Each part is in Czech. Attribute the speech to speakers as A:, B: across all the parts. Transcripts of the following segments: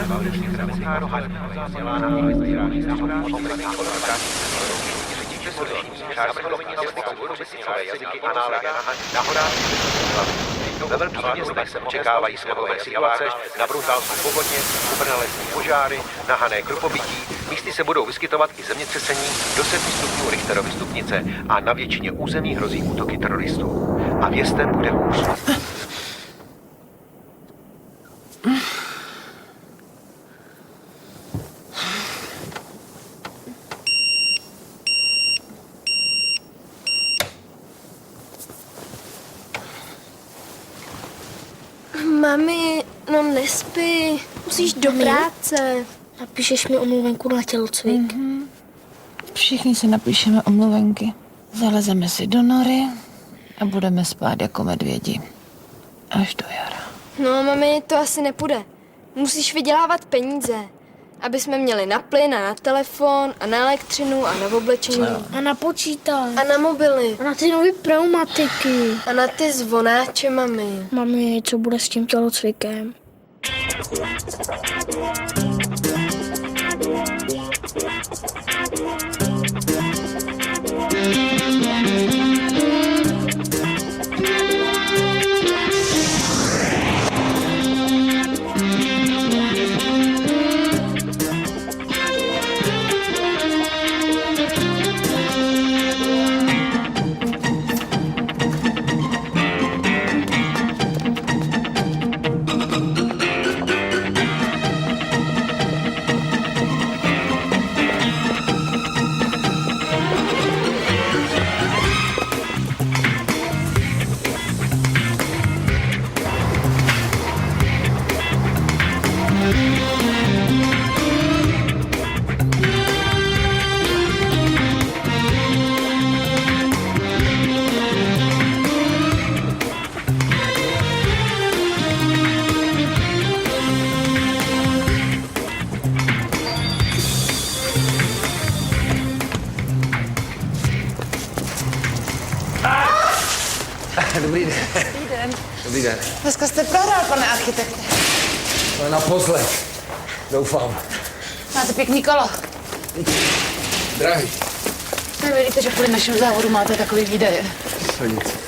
A: Ve velkých městech se očekávají sněhové situace, na Bruntalsku povodně, uprnalesní požáry, nahané krupobytí, místy se budou vyskytovat i zemětřesení do 7 stupňů Richterovy stupnice a na většině území hrozí útoky teroristů. A vězte, bude hůř.
B: Mami, no nespí, musíš do práce. Napíšeš mi omluvenku na tělocvik.
C: Všichni si napíšeme omluvenky. Zalezeme si do nory a budeme spát jako medvědi. Až do jara.
B: No, mami, to asi nepůjde. Musíš vydělávat peníze, aby jsme měli na plyn a na telefon a na elektřinu a na oblečení.
D: A na počítač.
B: A na mobily.
D: A na ty nové pneumatiky.
B: A na ty zvonáče, mami.
D: Mami, co bude s tím tělocvikem?
E: Dobrý den.
C: Dobrý den.
E: Dobrý den.
C: Dneska jste prohrál, pane architekte.
E: Ale naposled. Doufám.
C: Máte pěkný kolo.
E: Drahý.
C: Vidíte, že kvůli našemu závodu máte takový výdaje.
E: Co nic.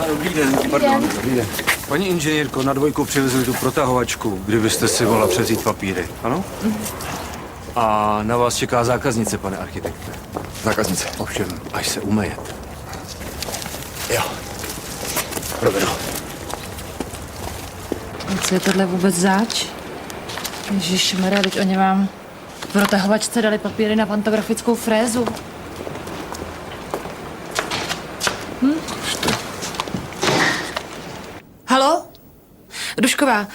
F: Dobrý den. Pardon.
E: Dobrý den.
F: Paní inženýrko, na dvojku přivezli tu protahovačku, kdybyste si mohla převzít papíry, ano? A na vás čeká zákaznice, pane architekte.
E: Zákaznice.
F: Ovšem, až se umejete.
E: Jo. Provedu.
C: Co je tohle vůbec zač? Ježišmarja, teď oni vám k protahovačce dali papíry na pantografickou frézu. Halo? Dušková,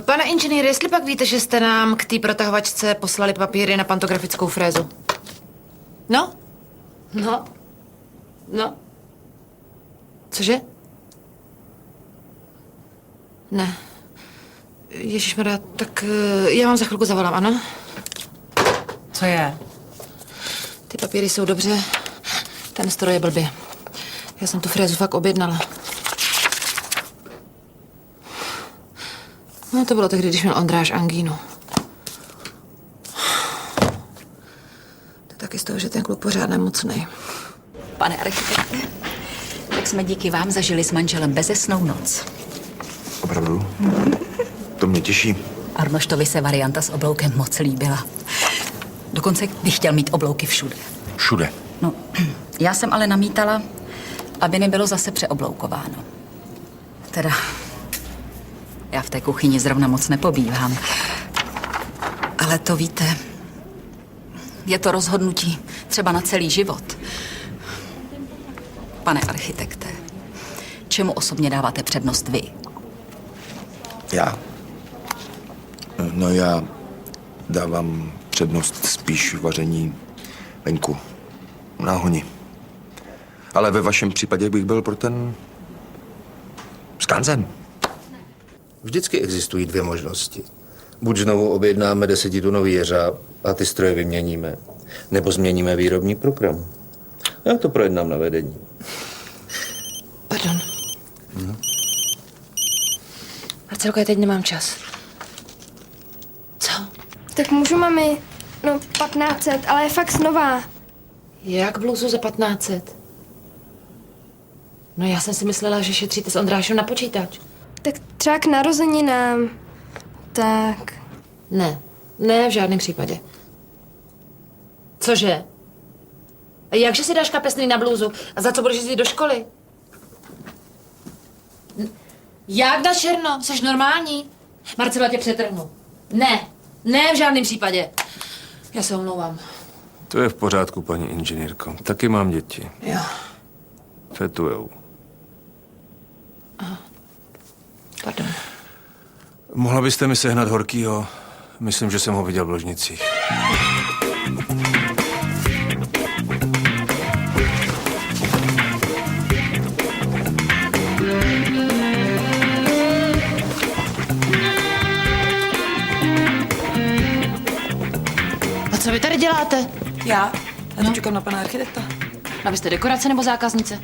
C: pane inženýr, jestli pak víte, že jste nám k té protahovačce poslali papíry na pantografickou frézu? No? No? No? Cože? Ne. Ježišmarja, tak já vám za chvilku zavolám, ano?
G: Co je?
C: Ty papíry jsou dobře, ten stroj je blbě. Já jsem tu frézu fakt objednala. No to bylo tehdy, když měl Ondráš angínu. To je taky z toho, že ten kluk pořád nemocnej.
G: Pane architekte, tak jsme díky vám zažili s manželem bezesnou noc.
E: Opravdu? To mě těší.
G: Arnoštovi se varianta s obloukem moc líbila. Dokonce bych chtěl mít oblouky všude.
E: Všude.
G: No, já jsem ale namítala, aby nebylo zase přeobloukováno. Teda, já v té kuchyni zrovna moc nepobývám. Ale to víte, je to rozhodnutí třeba na celý život. Pane architekte, čemu osobně dáváte přednost vy?
E: Já? No já dávám přednost spíš vaření venku, na honi. Ale ve vašem případě bych byl pro ten skanzen.
H: Vždycky existují dvě možnosti. Buď znovu objednáme 10tunový jeřáb a ty stroje vyměníme, nebo změníme výrobní program. Já to projednám na vedení.
C: Pardon. Marcelko, já teď nemám čas.
B: Tak můžu, mami? No, 1500, ale je fakt nová.
C: Jak bluzu za 1500? No já jsem si myslela, že šetříte s Ondrášem na počítač.
B: Tak třeba k narozeninám. Tak.
C: Ne, v žádném případě. Cože? A jakže si dáš kapesný na blůzu? A za co budeš jít do školy? Jak na černo? Jsi normální? Marcela, tě přetrhnu. Ne, v žádném případě. Já se omlouvám.
F: To je v pořádku, paní inženýrko. Taky mám děti.
C: Jo.
F: Fetujou.
C: Pardon.
F: Mohla byste mi sehnat horkýho? Myslím, že jsem ho viděl v ložnicích.
C: A co vy tady děláte?
I: Já tu čekám na pana architekta.
C: A vy jste dekorace nebo zákaznice?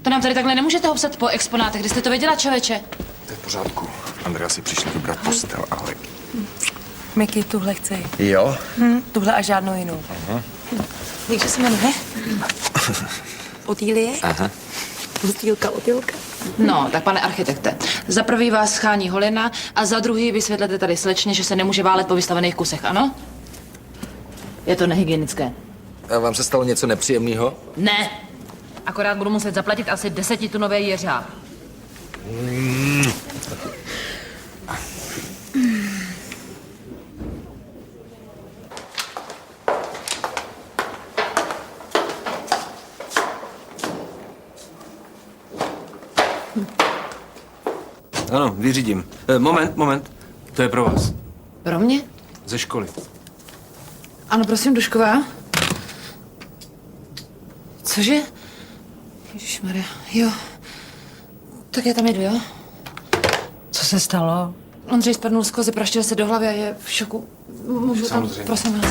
C: To nám tady takhle nemůžete obsat po exponátech. Kdy jste to věděla, člověče?
E: To je v pořádku. Andrea si přišla vybrat postel. Ahoj.
I: Miky, tuhle chci.
E: Jo?
I: Tuhle a žádnou jinou. Víš, že se jmenuje? Otýlie?
E: Aha.
I: Otýlka.
C: No, tak pane architekte, za prvý vás schání holina a za druhý vysvětlete tady slečně, že se nemůže válet po vystavených kusech, ano? Je to nehygienické.
H: A vám se stalo něco nepříjemného?
C: Ne. Akorát budu muset zaplatit asi 10tunové jeřáb.
F: Ano, vyřídím. Moment. To je pro vás.
C: Pro mě?
F: Ze školy.
C: Ano, prosím, Dušková. Cože? Ježišmarja, jo. Tak já tam jedu, jo?
I: Co se stalo?
C: Ondřej spadnul z kozy, praštil se do hlavy a je v šoku. Můžu tam,
F: Samozřejmě.
C: prosím vás.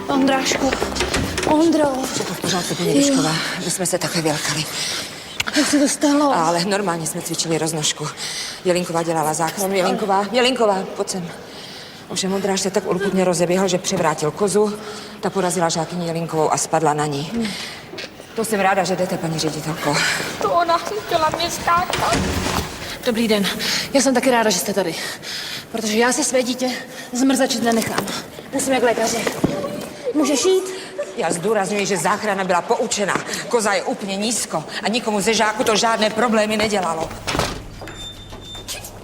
D: Ondrášku. Ondro.
J: Všechno v pořádku, paní Dušková. My jsme se také vylkali.
D: Jak se to stalo?
J: Ale normálně jsme cvičili roznožku. Jelinková dělala záchranu. Jelinková, pojď sem. Ovšem Ondráš se tak urputně rozeběhl, že převrátil kozu. Ta porazila žákyni Jelinkovou a spadla na ní. To jsem ráda, že jdete, paní ředitelko.
D: To ona chtěla mě skákat.
C: Dobrý den. Já jsem taky ráda, že jste tady. Protože já si své dítě zmrzačit nenechám. Musím jak lékaři. Můžeš jít?
J: Já zdůrazňuji, že záchrana byla poučena. Koza je úplně nízko a nikomu ze žáku to žádné problémy nedělalo.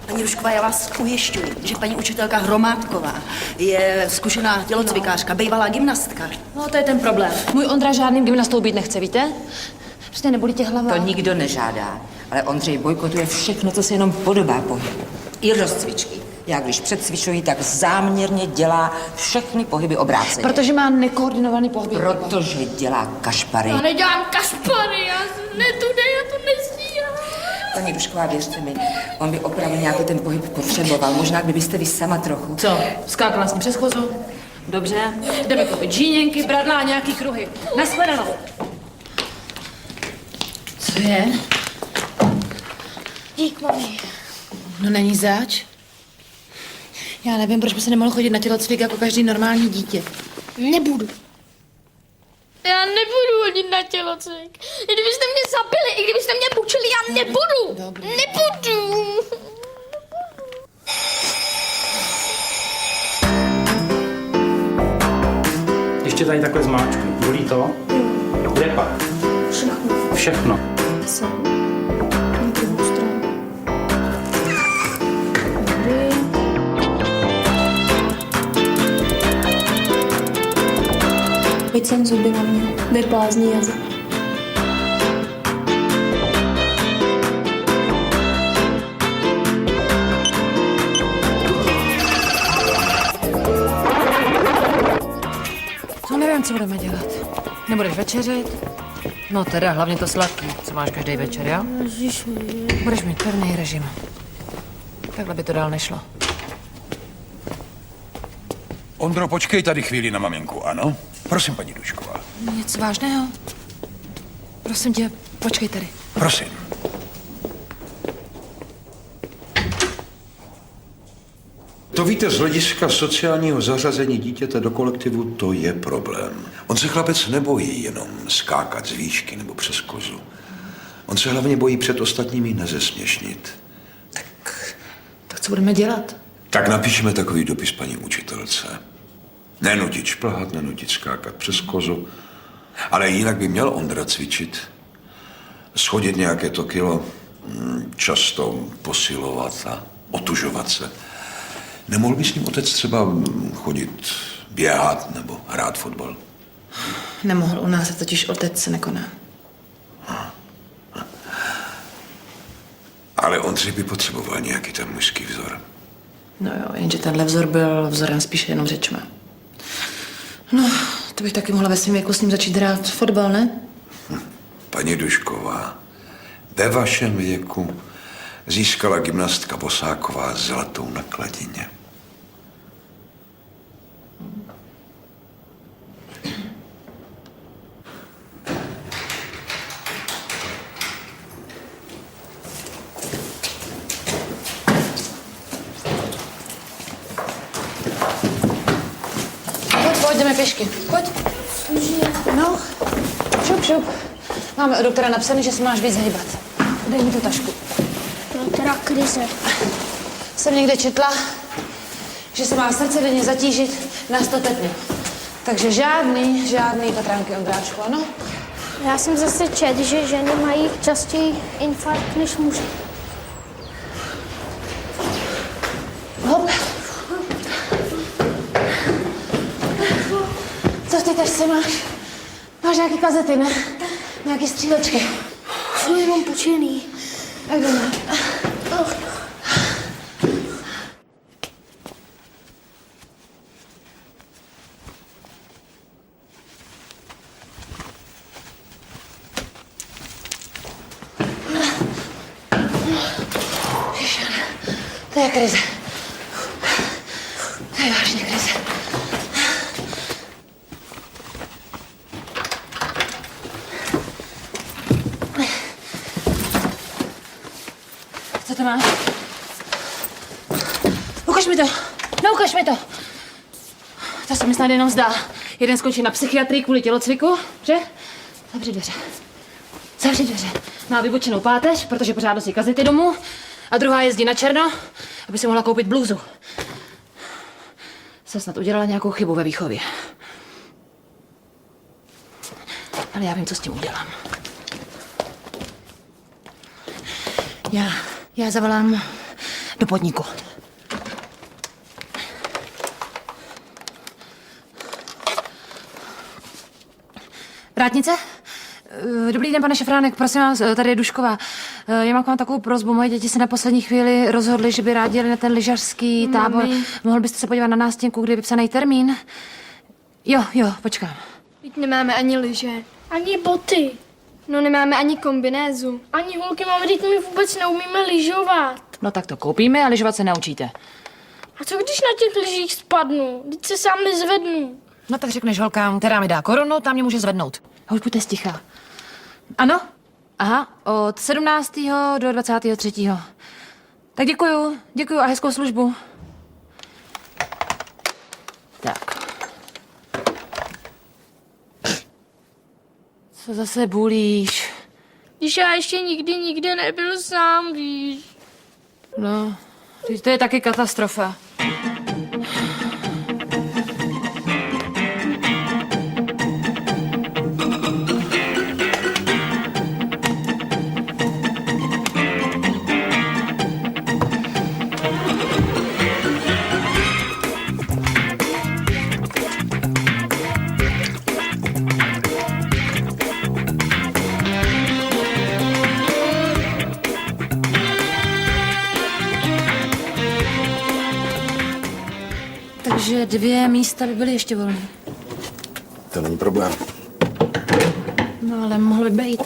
I: Paní Dušková, já vás ujišťuji, že paní učitelka Hromádková je zkušená tělocvikářka, bývalá gymnastka.
C: No, to je ten problém. Můj Ondra žádným gymnastou být nechce, víte? Prostě nebolí tě hlava.
J: To nikdo nežádá, ale Ondřej bojkotuje všechno, co se jenom podobá pohybu. I rozcvičky. Já když předcvičuji, tak záměrně dělá všechny pohyby obráceně.
C: Protože má nekoordinovaný pohyb.
J: Protože dělá kašpary.
D: Já nedělám kašpary, já to nestíhám.
J: Paní Dušková, věřte mi, on by opravdu nějaký ten pohyb potřeboval. Možná kdybyste vy sama trochu.
C: Co? Skákala s ním přes kozu? Dobře. Jdeme koupit žíněnky, bradla a nějaký kruhy. Nashledanou. Co je?
D: Dík, mami.
C: No není zač. Já nevím, proč by se nemohl chodit na tělocvik jako každý normální dítě.
D: Nebudu. Já nebudu hodit na tělocvik. I kdybyste mě zabili, i kdybyste mě mučili, já nebudu.
C: Dobrý.
D: Nebudu.
K: Ještě tady takhle zmáčkuj. Bolí to? Kde pak?
D: Všechno.
K: Všechno.
D: Jsem. Na druhou stranu. Dobrý. Pojď sem zuby na mě. Vyplázní jazyk.
C: To nevím, co budeme dělat. Nebudeš večeřit? No teda, hlavně to sladký, co máš každý večer, jo? Budeš mít pevný režim. Takhle by to dál nešlo.
L: Ondro, počkej tady chvíli na maminku, ano? Prosím, paní Dušková.
C: Něco vážného? Prosím tě, počkej tady.
L: Prosím. To víte, z hlediska sociálního zařazení dítěte do kolektivu to je problém. On se chlapec nebojí jenom skákat z výšky nebo přes kozu. On se hlavně bojí před ostatními nezesměšnit.
C: Tak co budeme dělat?
L: Tak napíšeme takový dopis paní učitelce. Nenutit šplhat, nenutit skákat přes kozu, ale jinak by měl Ondra cvičit. Schodit nějaké to kilo, často posilovat a otužovat se. Nemohl by s ním otec třeba chodit běhat nebo hrát fotbal?
C: Nemohl, u nás se totiž otec se nekoná.
L: Ale Ondřej by potřeboval nějaký ten mužský vzor.
C: No jo, jenže tenhle vzor byl vzorem spíše jenom řečma. No, to bych taky mohla ve svém věku s ním začít hrát fotbal, ne?
L: Paní Dušková, ve vašem věku získala gymnastka Bosáková zlatou na kladině.
C: Pojď, jdeme pěšky. Pojď. No, šup. Máme od doktora napsaný, že se máš víc hýbat. Dej mi tu tašku.
D: No teda krize.
C: Jsem někde četla, že se má srdce denně zatížit na 100 tepně. Takže žádný patránky, Ondráčku, ano?
D: Já jsem zase četl, že ženy mají častěji infarkt než muži.
C: Hop. Co v té tašce máš? Máš nějaký kazety, ne? Nějaký střílečky?
D: Jsou jenom pučený.
C: Tak jdeme. To je krize. To je vážně krize. Co to máš? Ukaž mi to. No, ukaž mi to. To se mi snad jenom zdá. Jeden skončí na psychiatrii kvůli tělocviku, že? Zavři dveře. Zavři dveře. Má vybočenou páteř, protože pořád nosí kazety domů. A druhá jezdí na černo, aby si mohla koupit blůzu. Se snad udělala nějakou chybu ve výchově. Ale já vím, co s tím udělám. Já zavolám do podniku. Vrátnice? Dobrý den, pane Šafránek, prosím vás, tady je Dušková. Já mám k vám takovou prosbu. Moje děti se na poslední chvíli rozhodly, že by rádi jeli na ten lyžařský tábor. Mohl byste se podívat na nástěnku, kde je vypsaný termín? Jo, počkám.
B: Teď nemáme ani lyže.
D: Ani boty.
B: No nemáme ani kombinézu.
D: Ani holky máme, teď my vůbec neumíme lyžovat.
C: No tak to koupíme a lyžovat se naučíte.
D: A co když na těch lyžích spadnu? Teď se sám nezvednu.
C: No tak řekneš holkám, která mi dá korunu, tam mě může zvednout. A už buďte sticha. Ano? Aha, od 17. do 23. Tak děkuju a hezkou službu. Tak. Co zase bulíš?
D: Když já ještě nikde nebyl sám, víš.
C: No, to je taky katastrofa. Takže 2 místa by byly ještě volné.
E: To není problém.
C: No, ale mohl by být.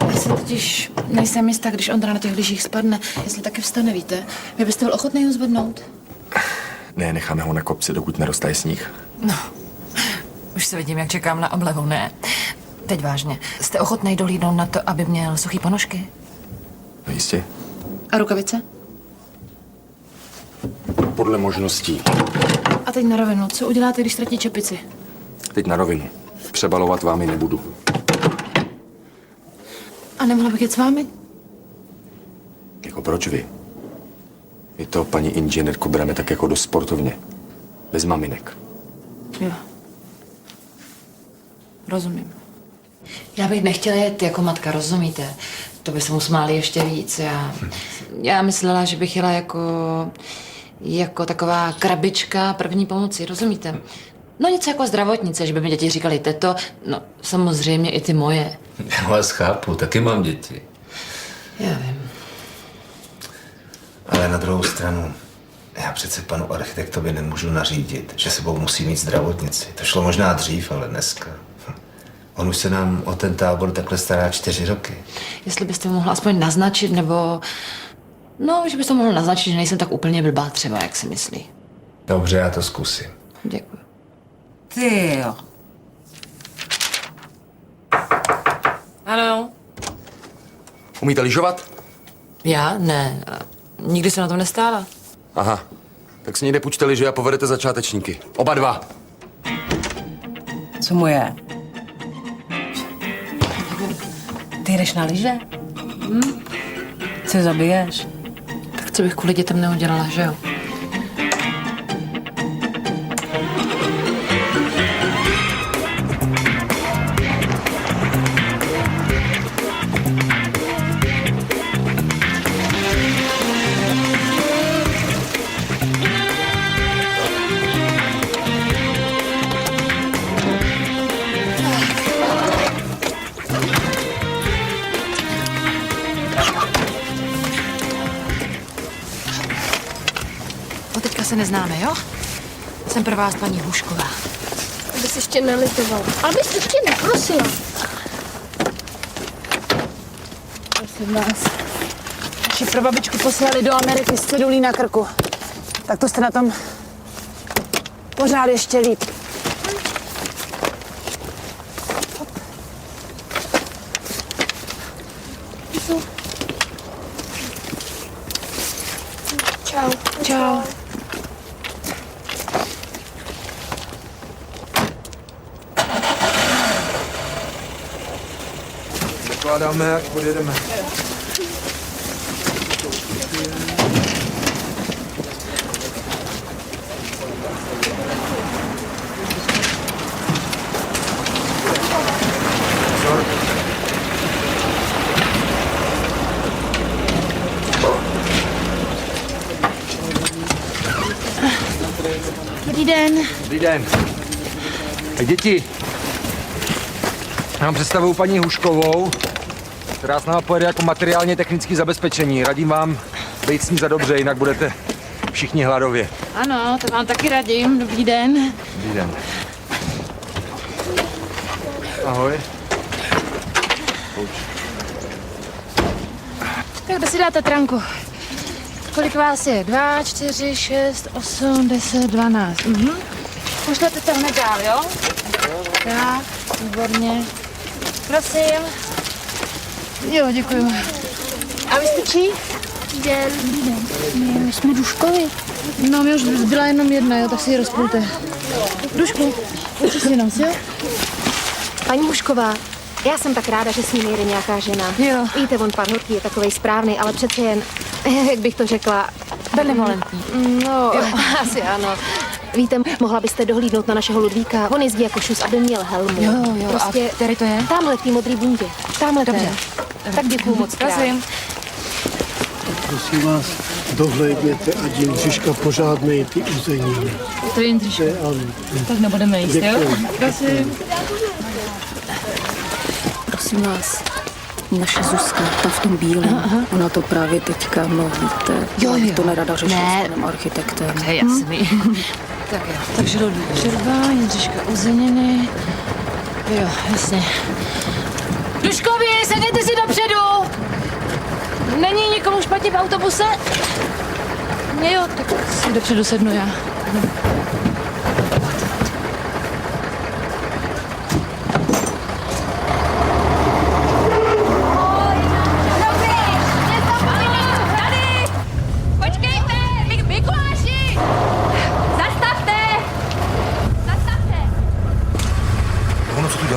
C: Já si totiž nejsem jistá, když Ondra na těch lyžích spadne, jestli taky vstane, víte. Vy byste byl ochotný ho zvednout?
E: Ne, necháme ho na kopci, dokud nerostaje sníh.
C: No, už se vidím, jak čekám na oblevu, ne? Teď vážně. Jste ochotný dohlídnout na to, aby měl suchý ponožky?
E: No jistě.
C: A rukavice?
E: podle možností.
C: A teď na rovinu, co uděláte, když ztratí čepici?
E: Teď na rovinu. Přebalovat vám ji nebudu.
C: A nemohla bych jet s vámi?
E: Jako proč vy? My to, paní inženýrko, bereme tak jako do sportovně. Bez maminek.
C: Jo. Rozumím. Já bych nechtěla jet jako matka, rozumíte? To by se mu smáli ještě víc. Já myslela, že bych jela jako taková krabička první pomoci, rozumíte? No něco jako zdravotnice, že by mi děti říkali teto, no samozřejmě i ty moje.
H: Já vás chápu, taky mám děti.
C: Já vím.
H: Ale na druhou stranu, já přece panu architektovi nemůžu nařídit, že sebou musí mít zdravotnici. To šlo možná dřív, ale dneska. On už se nám o ten tábor takhle stará 4 roky.
C: Jestli byste mu mohla aspoň naznačit, nebo... No, že byste mohl naznačit, že nejsem tak úplně blbá třeba, jak si myslí.
H: Dobře, já to zkusím.
C: Děkuji.
J: Ty jo.
C: Ano.
E: Umíte lyžovat?
C: Já? Ne. Nikdy se na tom nestála.
E: Aha. Tak si někde půjčte lyže a povedete začátečníky. Oba dva.
J: Co mu je? Ty jdeš na lyže? Co zabiješ?
C: Tak co bych kvůli dětem neudělala, že jo? Od teďka se neznáme, jo? Jsem pro vás paní Hůšková.
B: Abys ještě nelitoval.
D: Abys ještě neprosila.
M: Prosím vás. Naši prababičku poslali do Ameriky s cedulí na krku. Tak to jste na tom pořád ještě líp.
B: Čau.
M: Čau.
E: Zakládáme, jak podjedeme.
M: Dobrý den.
F: Dobrý den. Děti, mám představuju paní Hůškovou, která s náma pojede jako materiálně technické zabezpečení. Radím vám být s ní za dobře, jinak budete všichni hladově.
M: Ano, to vám taky radím. Dobrý den.
F: Dobrý den. Ahoj.
M: Tak kde si dáte tranku? Kolik vás je? 2, 4, 6, 8, 10, 12. Pošlete to hned dál, jo? Tak, výborně. Prosím. Jo, děkuju. A vy stačí?
D: Den. My jsme Duškovi.
M: No, mě už zbyla jenom jedna, jo, tak si ji rozpůlte. Dušku, učí si nás, jo?
B: Paní Mušková, já jsem tak ráda, že s ním jede nějaká žena.
M: Jo.
B: Víte, on pan Horký je takovej správný, ale přece jen, jak bych to řekla...
M: Benevolentní.
B: No, asi ano. Víte, mohla byste dohlídnout na našeho Ludvíka. On jezdí jako šus, aby měl helmu.
M: Jo,
B: Prostě,
M: a který to je?
B: Tamhle v té modrý bundě. Tamhle
M: Dobře.
B: Tak děkuju moc krát.
M: Prosím.
N: Prosím vás, dohlédněte, ať Jindřiška pořád nejí ty uzeniny.
M: To je Jindřiška.
N: Ano.
M: Tak nebudeme jíst, jo?
N: Děkuji.
M: Prosím.
O: Prosím vás, naše Zuzka, ta v tom bílém, ona to právě teďka, no víte,
M: Jo.
O: to nerada řešit
M: Ne.
O: s panem architektem.
M: To je jasný. Tak jo, takže Žerba, Jindřiška uzeniny. Jo, jasně. Duškovi, sedněte si dopředu! Není nikomu špatně v autobuse? Jo, tak si dopředu sednu já.
D: Počkejte, Mikuláši!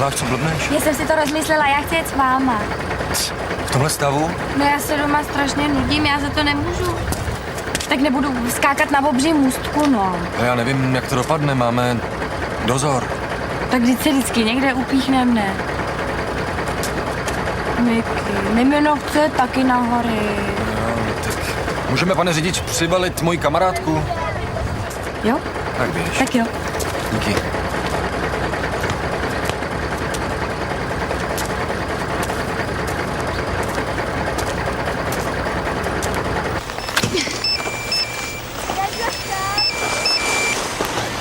E: děláš, co blbneš?
M: Já jsem si to rozmyslela, já chci jet s váma.
E: V tomhle stavu?
M: No já se doma strašně nudím, já za to nemůžu. Tak nebudu skákat na obří můstku, no.
E: No já nevím, jak to dopadne, máme dozor.
M: Tak vždycky někde upíchnem, ne? Miky, Mimino chce taky na hory.
E: No, tak můžeme, pane řidič, přibalit moji kamarádku?
M: Jo?
E: Tak běž.
M: Tak jo.
E: Díky.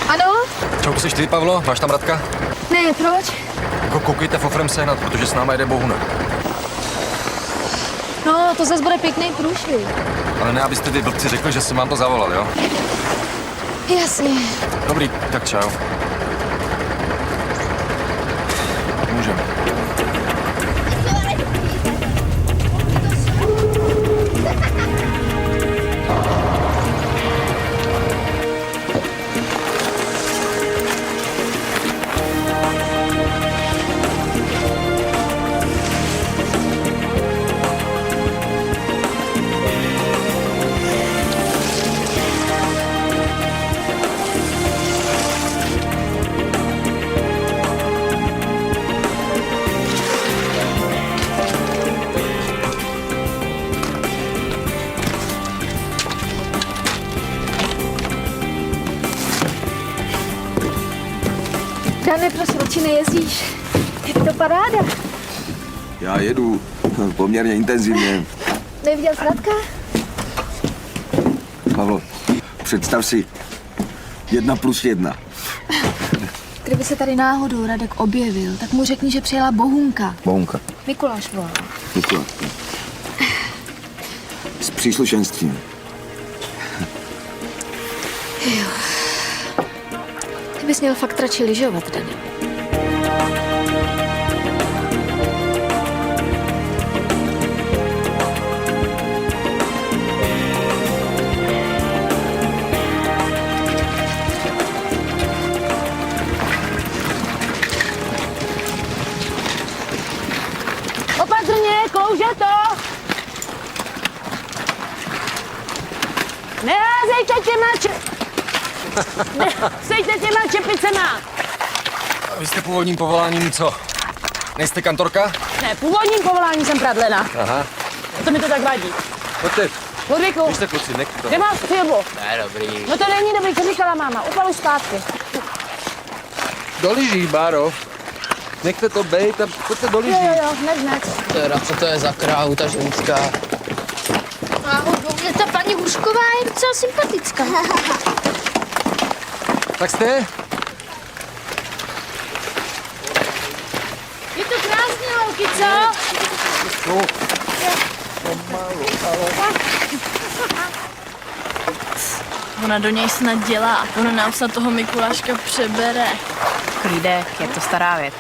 M: Ano?
E: Čau, jsi ty, Pavlo? Máš tam Radka?
M: Ne, proč?
E: Jako koukejte fofrem sehnat, protože s náma jede Bohuna.
M: No, to zase bude pěkný průšvih.
E: Ale ne, abyste vy blbci řekli, že jsem vám to zavolal, jo?
M: Jasně.
E: Dobrý, tak čau. Můžeme.
M: Dane, prosím, oči nejezdíš. Je to paráda.
L: Já jedu poměrně intenzivně.
M: Neviděl jsi Radka?
L: Pavlo, představ si 1+1.
M: Kdyby se tady náhodou Radek objevil, tak mu řekni, že přijela Bohunka.
L: Bohunka.
M: Mikuláš volá.
L: Děkuji. S příslušenstvím.
M: Jo. Ty bys měl fakt radši lyžovat, Dane.
P: Opatrně, klouže to! Neházejte těma čepicema!
E: A vy jste původním povoláním co? Nejste kantorka?
P: Ne, původním povoláním jsem pradlena.
E: Aha.
P: To mi to tak vadí.
E: Pojďte.
P: Ludvíku,
E: Běžte, kluci, nechte to.
P: kde máš filmu?
E: Ne, dobrý.
P: No to není dobrý, co říkala máma. Upalu zpátky.
Q: Do lyží, Báro. Nechte to bejt a pojďte do lyží.
P: Jo, hned.
Q: Teda, co to je za krávu, ta ženská?
D: Náhodou, ta paní Hrušková je docela sympatická.
E: Tak jste?
D: Je to krásný, holky, co? Ona do něj snad dělá. Ona nám snad toho Mikuláška přebere.
C: Klídek, je to stará věc.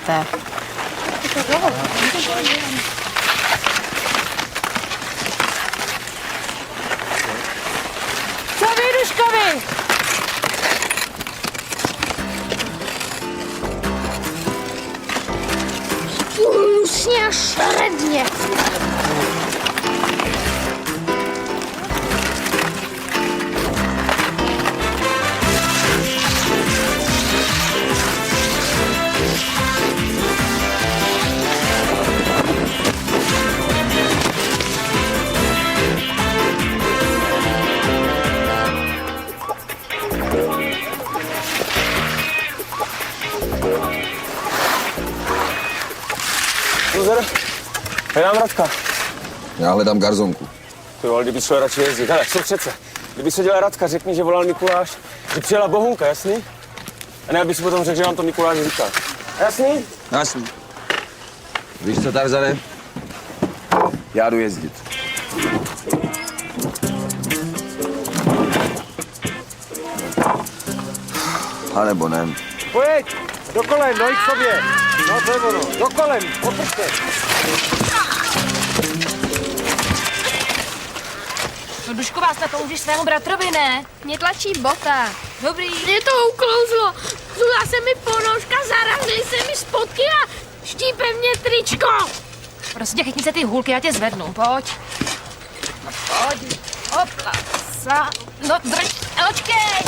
P: Co vy, Duškovi?
D: Lusně a šredně.
Q: Hledám Radka.
L: Já hledám garzonku.
Q: Ty vole, kdyby šel radši jezdit. Hele, co přece? Kdyby se dělal Radka, řekni, že volal Mikuláš, že přijela Bohunka, jasný? A ne, aby si potom řekl, že vám to Mikuláš říká. Jasný?
L: Jasný. Víš co, Tarzane? Já jdu jezdit. A nebo ne.
Q: Pojď! Do kolen, dojď k sobě! No to je ono, do kolen, popřte!
M: No Dušková, snad to můžeš svému bratrovi, ne?
B: Mě tlačí bota.
M: Dobrý.
D: Mě to uklouzlo. Zula se mi ponožka, zarazily se mi spodky a Štípe mě tričko!
M: Prostě chytni se ty hůlky, já tě zvednu, pojď. No, pojď, hopla, no drž, očkej!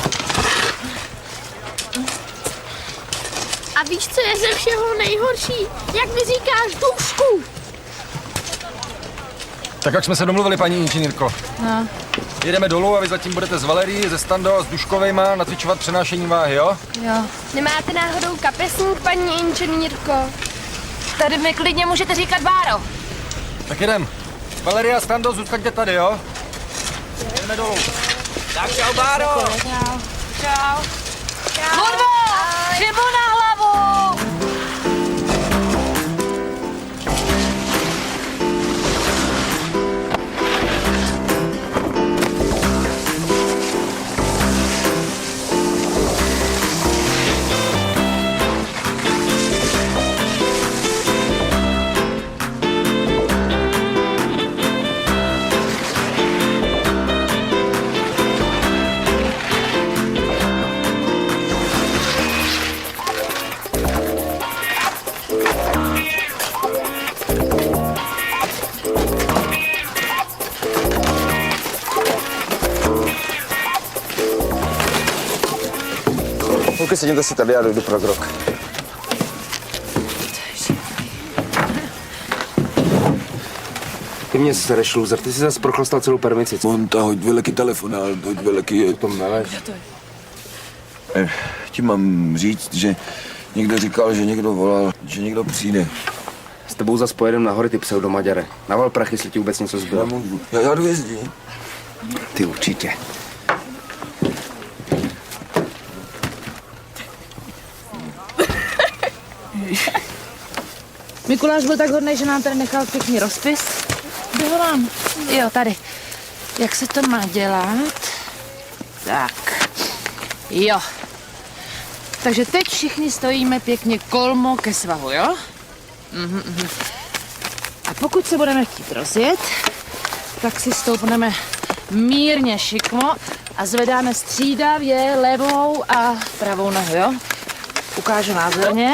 D: A víš, co je ze všeho nejhorší? Jak mi říkáš, Dušku?
F: Tak jak jsme se domluvili, paní inženýrko.
M: No.
F: Jedeme dolů a vy zatím budete s Valerií, ze Stando a s Duškovejma natvičovat přenášení váhy, jo?
M: Jo.
B: Nemáte náhodou kapesník, paní inženýrko?
M: Tady mi klidně můžete říkat Báro.
F: Tak jedem. Valeria a Stando, zůstaňte tady, jo? Jedeme dolů.
J: Tak čau, Báro.
M: Čau. Čau. Kurvo, šibu na hlavu!
Q: Holky, sedněte si tady, já dojdu pro krok.
H: Ty mě sereš, loser, ty jsi zase prochlastal celou permici.
L: Monta, hoď veliký telefonát, hoď veliký...
H: To meleš.
L: Ti mám říct, že někdo říkal, že někdo volal, že někdo přijde.
H: S tebou zas pojedem na hory, ty pseudomaďare. Naval prachy, jestli ti vůbec něco zbylo.
L: Já jdu jezdit.
H: Ty určitě.
M: Mikuláš byl tak hodnej, že nám tady nechal pěkný rozpis. Kde ho mám? Jo, tady. Jak se to má dělat? Tak. Jo. Takže teď všichni stojíme pěkně kolmo ke svahu, jo? A pokud se budeme chtít rozjet, tak si stoupneme mírně šikmo a zvedáme střídavě levou a pravou nohu, jo? Ukážu názorně.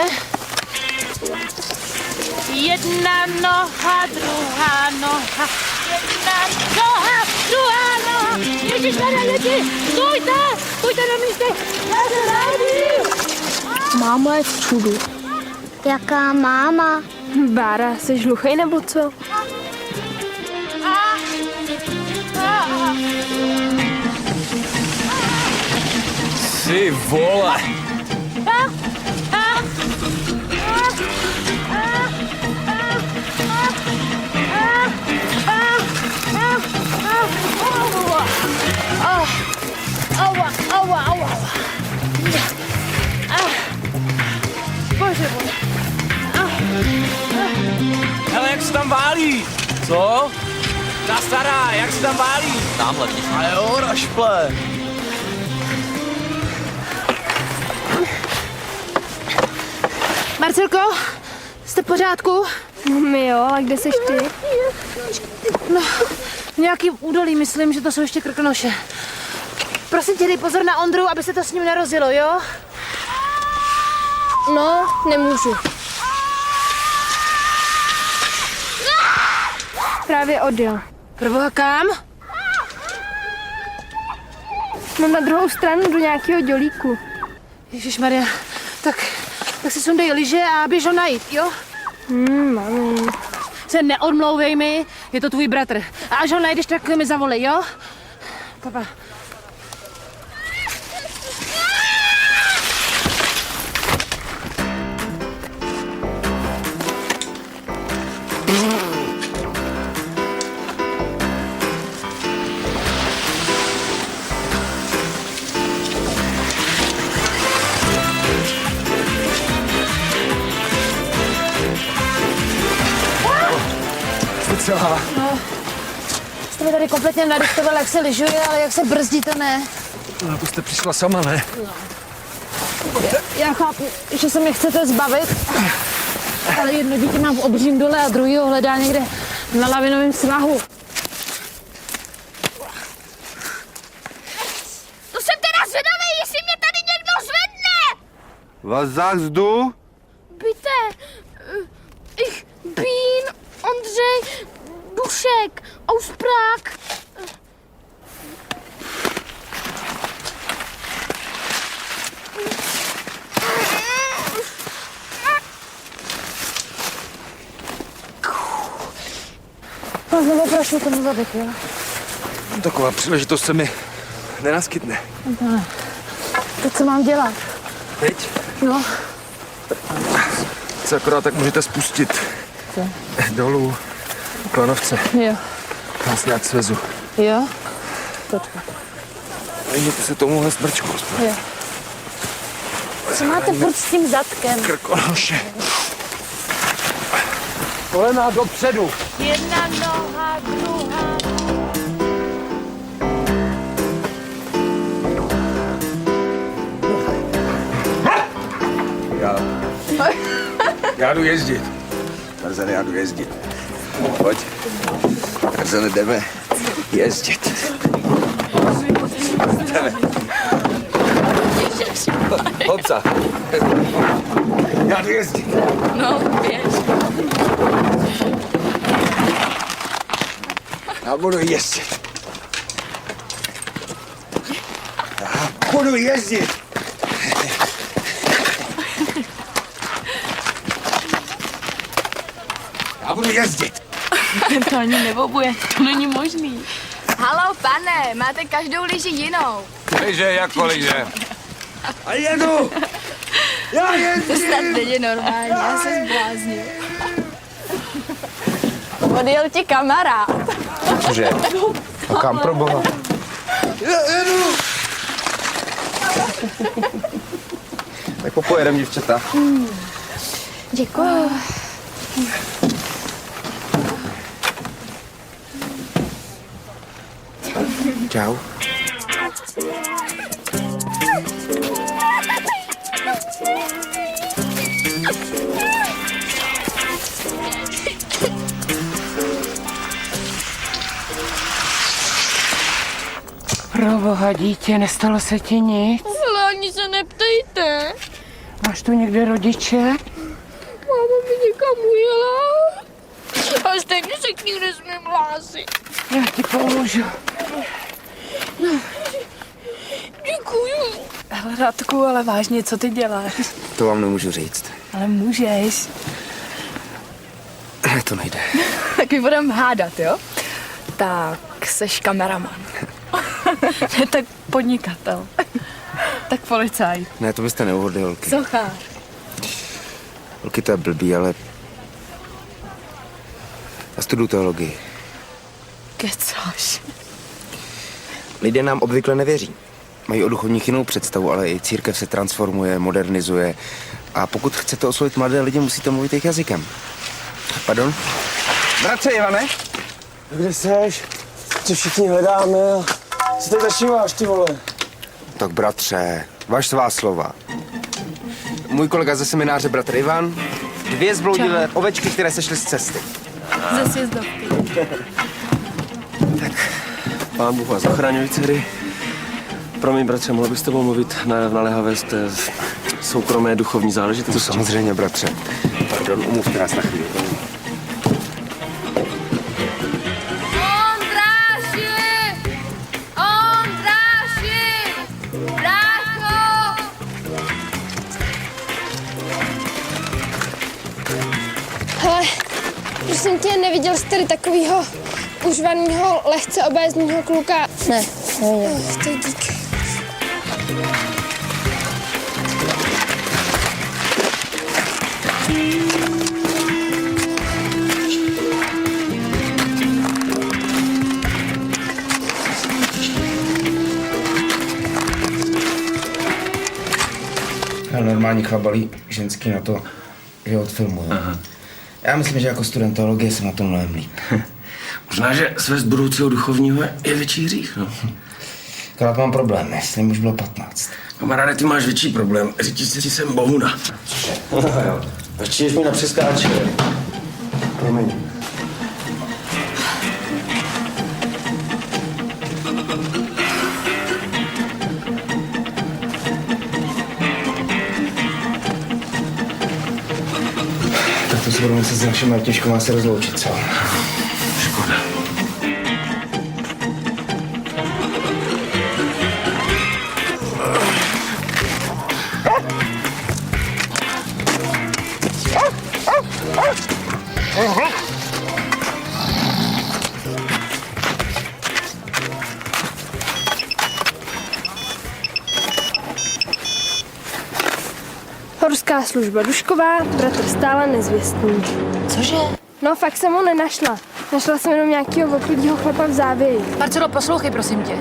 M: Jedna noha, druhá noha, jedna noha, druhá noha. Ježišmarja, lidi, stůjte na místě.
D: Máma je v čudu. Jaká máma?
B: Bára, jsi hluchej nebo co?
F: Ty vole!
M: Aua. Bože.
R: Hele, jak se tam válí? Co? Ta stará, jak se tam válí? Tamhle, vidíš. A jo, rašple.
M: Marcelko, jste v pořádku?
B: My jo, a kde seš ty?
M: No, v nějakým údolí, myslím, že to jsou ještě Krkonoše. Prosím tě, dej pozor na Ondru, aby se to s ním nerozjelo, jo?
B: No, nemůžu. Právě odjel.
M: Proboha, kam?
B: No na druhou stranu do nějakého dělíku.
M: Ježišmarja, tak si sundej lyže a běž ho najít, jo?
B: Mami.
M: Se neodmlouvej mi, je to tvůj bratr. A až ho najdeš, tak mi zavolej, jo? Papa.
F: Celá.
M: No, jste mi tady kompletně nadiktoval, jak se lyžuje, ale jak se brzdí, to ne.
F: No, to jste přišla sama, ne?
M: No. Já chápu, že se mě chcete zbavit, ale jedno dítě mám v obřím dole a druhý ho hledá někde na lavinovém svahu.
D: To jsem teda zvědavý, jestli mě tady někdo zvedne!
H: Vás zás jdu?
D: Byte, Dušek, ausprák.
P: No, znovu prašil tomu zadek, jo?
E: Taková příležitost se mi nenaskytne.
P: No. Teď co mám dělat?
E: Teď?
P: No.
E: Se akorát tak můžete spustit.
P: Co?
E: Dolů. Klanovce.
P: Jo.
E: Vás nějak svezu.
P: Jo? Počkej.
E: Vyhněte se tomuhle smrčku.
P: Jo. Co máte furt s tím zadkem?
E: Krkonoše. Kolena dopředu.
P: Jedna noha, druhá.
E: Já jdu jezdit. Tarzane, já jdu jezdit. Pojď. Tarzane, jdeme jezdit. Jdeme. Hopsa. Já jdu jezdit.
D: No, běž.
E: Já budu jezdit. Já budu jezdit. Já budu jezdit.
D: To ani neobuje, to není možný. Halo, pane, máte každou lyži jinou.
E: Liže jako liže. A jedu. Já jezdím.
D: To snad není normální, já se zbláznil. Odjel ti kamarád.
E: Cože? A kam pro boha? Jedu. Tak popojedem, děvčata.
D: Děkuju.
E: Čau.
S: Proboha, dítě, nestalo se ti nic?
D: Ale ani se neptejte.
S: Máš tu někde rodiče?
D: Máma mi někam ujela. A stejně se k ní nesmím hlásit.
S: Já ti pomůžu.
D: Děkuju.
T: Hele, Radku, ale vážně, co ty děláš?
E: To vám nemůžu říct.
T: Ale můžeš.
E: Ne, to nejde.
T: Tak my budeme hádat, jo? Tak seš kameraman. Ne, tak podnikatel. Tak policajt.
E: Ne, to byste neuhodli, holky.
T: Sochár.
E: Holky, to je blbý, ale... Já studuju teologii.
T: Kecáš.
E: Lidé nám obvykle nevěří. Mají o duchovních jinou představu, ale i církev se transformuje, modernizuje. A pokud chcete oslovit mladé lidi, musíte mluvit jejich jazykem. Pardon? Bratře Ivane?
Q: Kde seš? Co všichni hledáme a co teď zašíváš, ty vole?
E: Tak bratře, vaš svá slova. Můj kolega ze semináře, bratr Ivan, 2 zbloudilé ovečky, které sešly z cesty.
T: Ze sjezdovky.
Q: Pán Bůh vás zachraňuj, dcery. Promiň, bratře, mohl bych s tebou mluvit na naléhavé soukromé duchovní záležitosti?
E: To samozřejmě, bratře. Pardon, umluvte nás na chvíli.
B: Hele, prosím tě, neviděl jsi tady takovýho užvanýho, lehce obézního kluka? Ne, neviděl. To je dík.
E: Normální chabalí ženský na to, že odfilmuju. Já myslím, že jako student teologie jsem na tom mnohem líp.
Q: Možná, že svést budoucího duchovního je větší hřích, no.
E: Akorát mám problém, jestli mi už bylo 15.
Q: Kamaráde, ty máš větší problém. Říct si, jsem bohuna. Jo. Začínáš mi na přeskáče. Promiň.
E: Tak to se budu muset s našimi těžkoma se rozloučit, co?
Q: Škoda.
B: Vězeňská služba Dušková, bratr stále nezvěstný.
M: Cože?
B: No, fakt jsem ho nenašla. Našla jsem jenom nějakého oklidího chlapa v závěji.
M: Marcelo, poslouchej, prosím tě.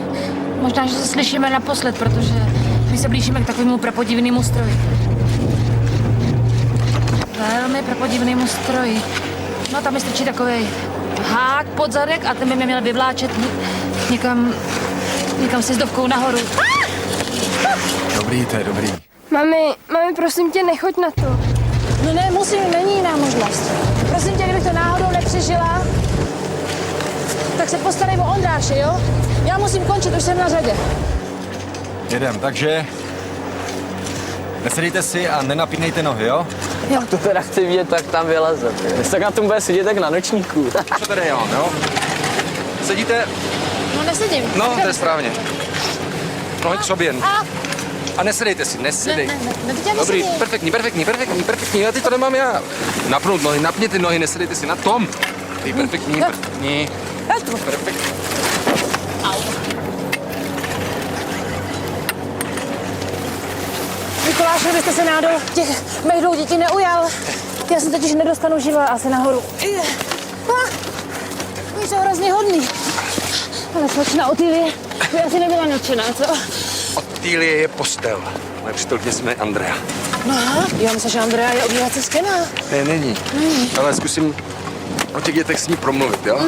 M: Možná, že se slyšíme naposled, protože my se blížíme k takovému prapodivnému stroji. Velmi prapodivnému stroji. No, tam mi strčí takovej hák pod zadek a ten by mě měl vyvláčet někam sjezdovkou nahoru.
E: Dobrý, to je dobrý.
B: Mami, prosím tě, nechoď na to.
M: No ne, musím, není jiná možnost. Prosím tě, kdybych to náhodou nepřežila, tak se postarej o Ondráše, jo? Já musím končit, už jsem na řadě.
F: Jedem, takže nesedejte si a nenapínejte nohy, jo?
M: Jo.
R: To teda chci vidět, tak tam vyleze. Když tak na tom bude sedět, tak na nočníku.
F: Co tady já mám, jo? Sedíte?
M: No nesedím.
F: No, to je správně. Nohy k sobě. A nesedejte si, nesedejte.
M: Ne,
F: Dobrý, perfektní. A ty to nemám já. Napnout nohy, napněte nohy, nesedejte si na tom. Ty perfektní. Perfektní.
M: Mikuláš, kdybyste se náhodou těch mých dvou dětí neujal. Já se totiž nedostanu živa asi nahoru. Oni jsou hrozně hodný. Ale slečna Otýlie by asi nebyla nadšená, co?
F: Otýlie je postel. Moje přítelkyně se jmenuje Andrea.
M: No, já myslím, že Andrea je obývací skena.
F: Ne, není. Ale zkusím o těch dětech s ní promluvit, jo?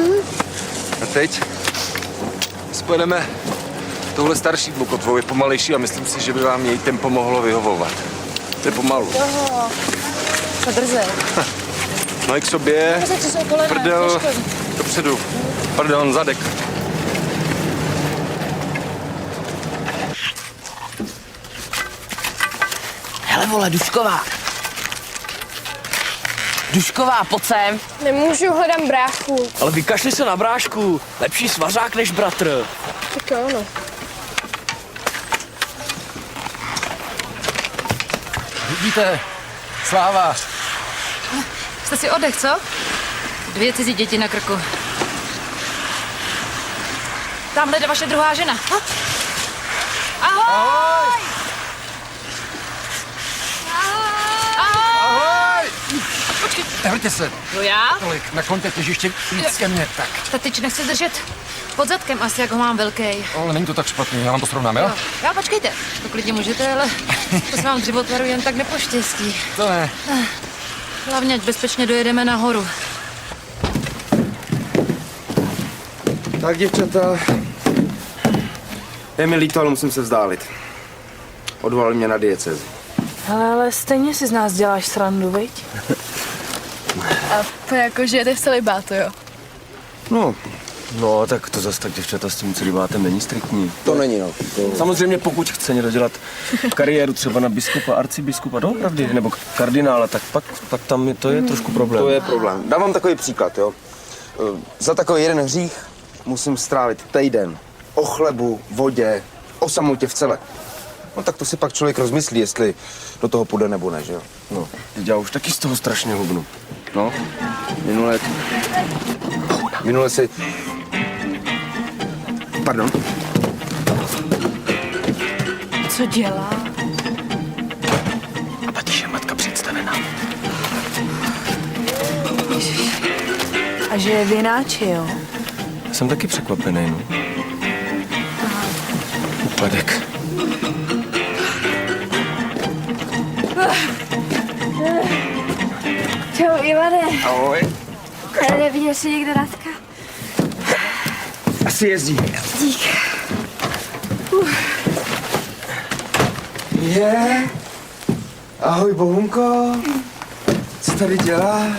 F: A teď spojedeme tohle starší bokotvou, je pomalejší a myslím si, že by vám její tempo mohlo vyhovovat. To je pomalu.
M: Toho. Co drzej.
F: Nohy k sobě, prdel dopředu, pardon, zadek.
R: Hele vole, Dušková. Dušková, pojď sem.
B: Nemůžu, hledám bráchu.
R: Ale vykašli se na brášku. Lepší svařák než bratr.
B: Tak jo, no.
F: Vidíte, sláva.
C: Jste si oddech, co? 2 cizí děti na krku. Tamhle jde vaše druhá žena. Ahoj!
F: Ahoj! Počkej, nevrťte se.
C: Jo já?
F: Tolik, nakloňte těžiště víc ke mně, tak.
C: Ta tyč nechce držet pod zadkem asi, jak ho mám velkej.
F: Ale není to tak špatný, já vám to srovnám, jo?
C: Já počkejte, to klidně můžete, ale to se vám dřivotvaru jen tak nepoštěstí.
F: To ne.
C: Hlavně, ať bezpečně dojedeme nahoru.
E: Tak, děvčata. Je mi líto, ale musím se vzdálit. Odvolali mě na diecezi.
T: Ale stejně si z nás děláš srandu, viď? A to jako, že jede v celibátu, jo?
F: No, tak to zase tak, děvčata, s tím celibátem není striktní.
E: To není, no.
F: Samozřejmě, pokud chce někdo dělat kariéru třeba na biskupa, arcibiskupa, doopravdy, nebo kardinála, tak pak tam to je trošku problém.
E: To je problém. Dám vám takový příklad, jo. Za takový jeden hřích musím strávit týden o chlebu, vodě, o samotě v celé. No tak to si pak člověk rozmyslí, jestli do toho půjde nebo ne, že jo?
F: No, teď já už taky z toho strašně hubnu.
E: No, minule si... Pardon?
T: Co dělá?
F: A Batíš je matka představená.
T: A že je vináč, jo?
F: Jsem taky překvapený, no. Úpadek.
B: Čau, Ivane.
E: Ahoj.
B: Neviděl jsi někde Radka?
E: Asi jezdí.
B: Dík.
E: Ahoj, Bohunko. Co tady děláš?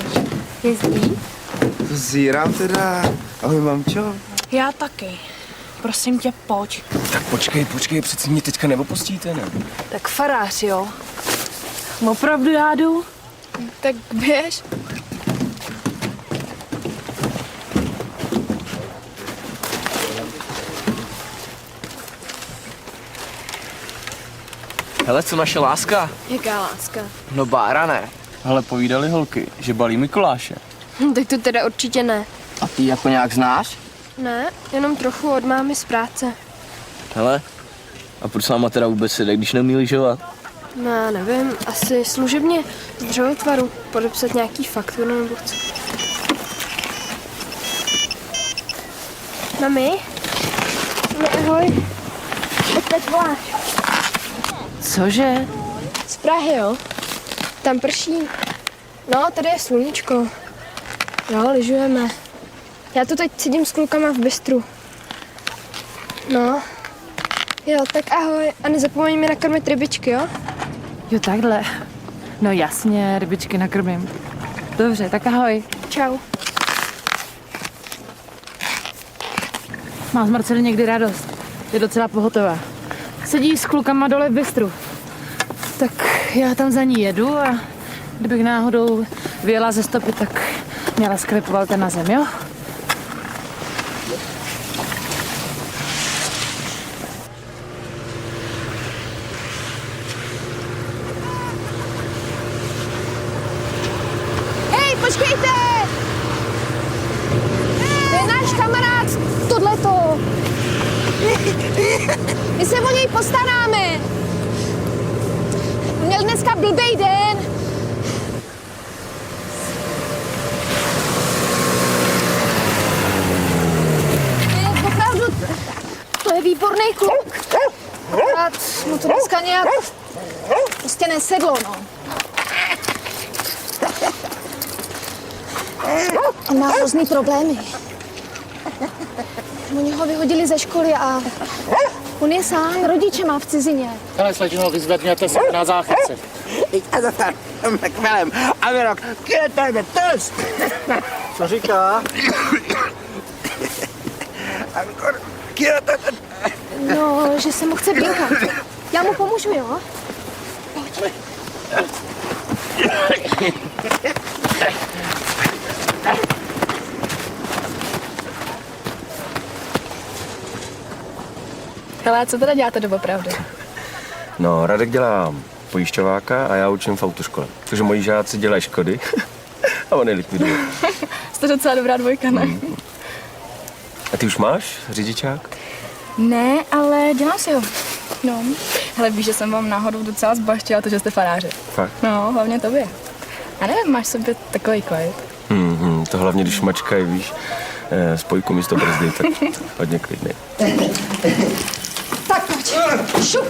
B: Jezdí?
E: To zírám teda. Ahoj, mamčo.
T: Já taky. Prosím tě, pojď.
F: Tak počkej, přeci mě teďka neopustíte, ne?
T: Tak farář, jo? Opravdu já jdu? Tak běž.
R: Hele, co naše láska?
B: Jaká láska?
R: No Bára ne. Ale povídali holky, že balí Mikuláše.
B: Tak to teda určitě ne.
R: A ty jako nějak znáš?
B: Ne, jenom trochu od mámy z práce.
R: Hele, a proč s náma teda vůbec jde, když neumí lyžovat?
B: No, já nevím, asi služebně z dřevotvaru podepsat nějaký fakturu nebo co. Mami? No, ahoj. Teď voláš.
M: Cože?
B: Z Prahy, jo? Tam prší. No, tady je sluníčko. Jo, lyžujeme. Já tu teď sedím s klukama v bistru. No. Jo, tak ahoj. A nezapomeň mi nakrmit rybičky, jo?
M: Jo, takhle. No jasně, rybičky nakrmím. Dobře, tak ahoj.
B: Čau.
M: Má z Marcely někdy radost. Je docela pohotová. Sedí s klukama dole v bistru. Tak já tam za ní jedu a kdybych náhodou vyjela ze stopy, tak měla skrepoval ten na zem, jo?
B: Hej, počkejte! To je náš kamarád, tohleto. My se o něj postaráme. Měl dneska blbej den. Opravdu, to je výborný kluk. Akorát mu to dneska nějak prostě nesedlo, no. On má hrozný problémy. Oni ho vyhodili ze školy a on je sám, rodiče má v cizině.
K: Hele, slečno, vyzvedněte se na záchytce.
E: Já za tam kvelem. A vyrok, kde to jde, test?
N: Co říká?
B: No, že se mu chce běhat. Já mu pomůžu, jo? Pojď.
T: Hele, co teda děláte doopravdy?
F: No, Radek dělá pojišťováka a já učím v autoškole. Takže moji žáci dělají škody a on je likviduje.
T: Jste docela dobrá dvojka, ne?
F: A ty už máš řidičák?
T: Ne, ale dělám si ho. No. Hele, víš, že jsem vám náhodou docela zbaštěla to, že jste faráři.
F: Fakt?
T: No, hlavně tobě. A nevím, máš v sobě takový klid.
F: To hlavně, když mačkají, víš, spojku místo brzdy, tak hodně klidný.
B: Tak pojď. Šup.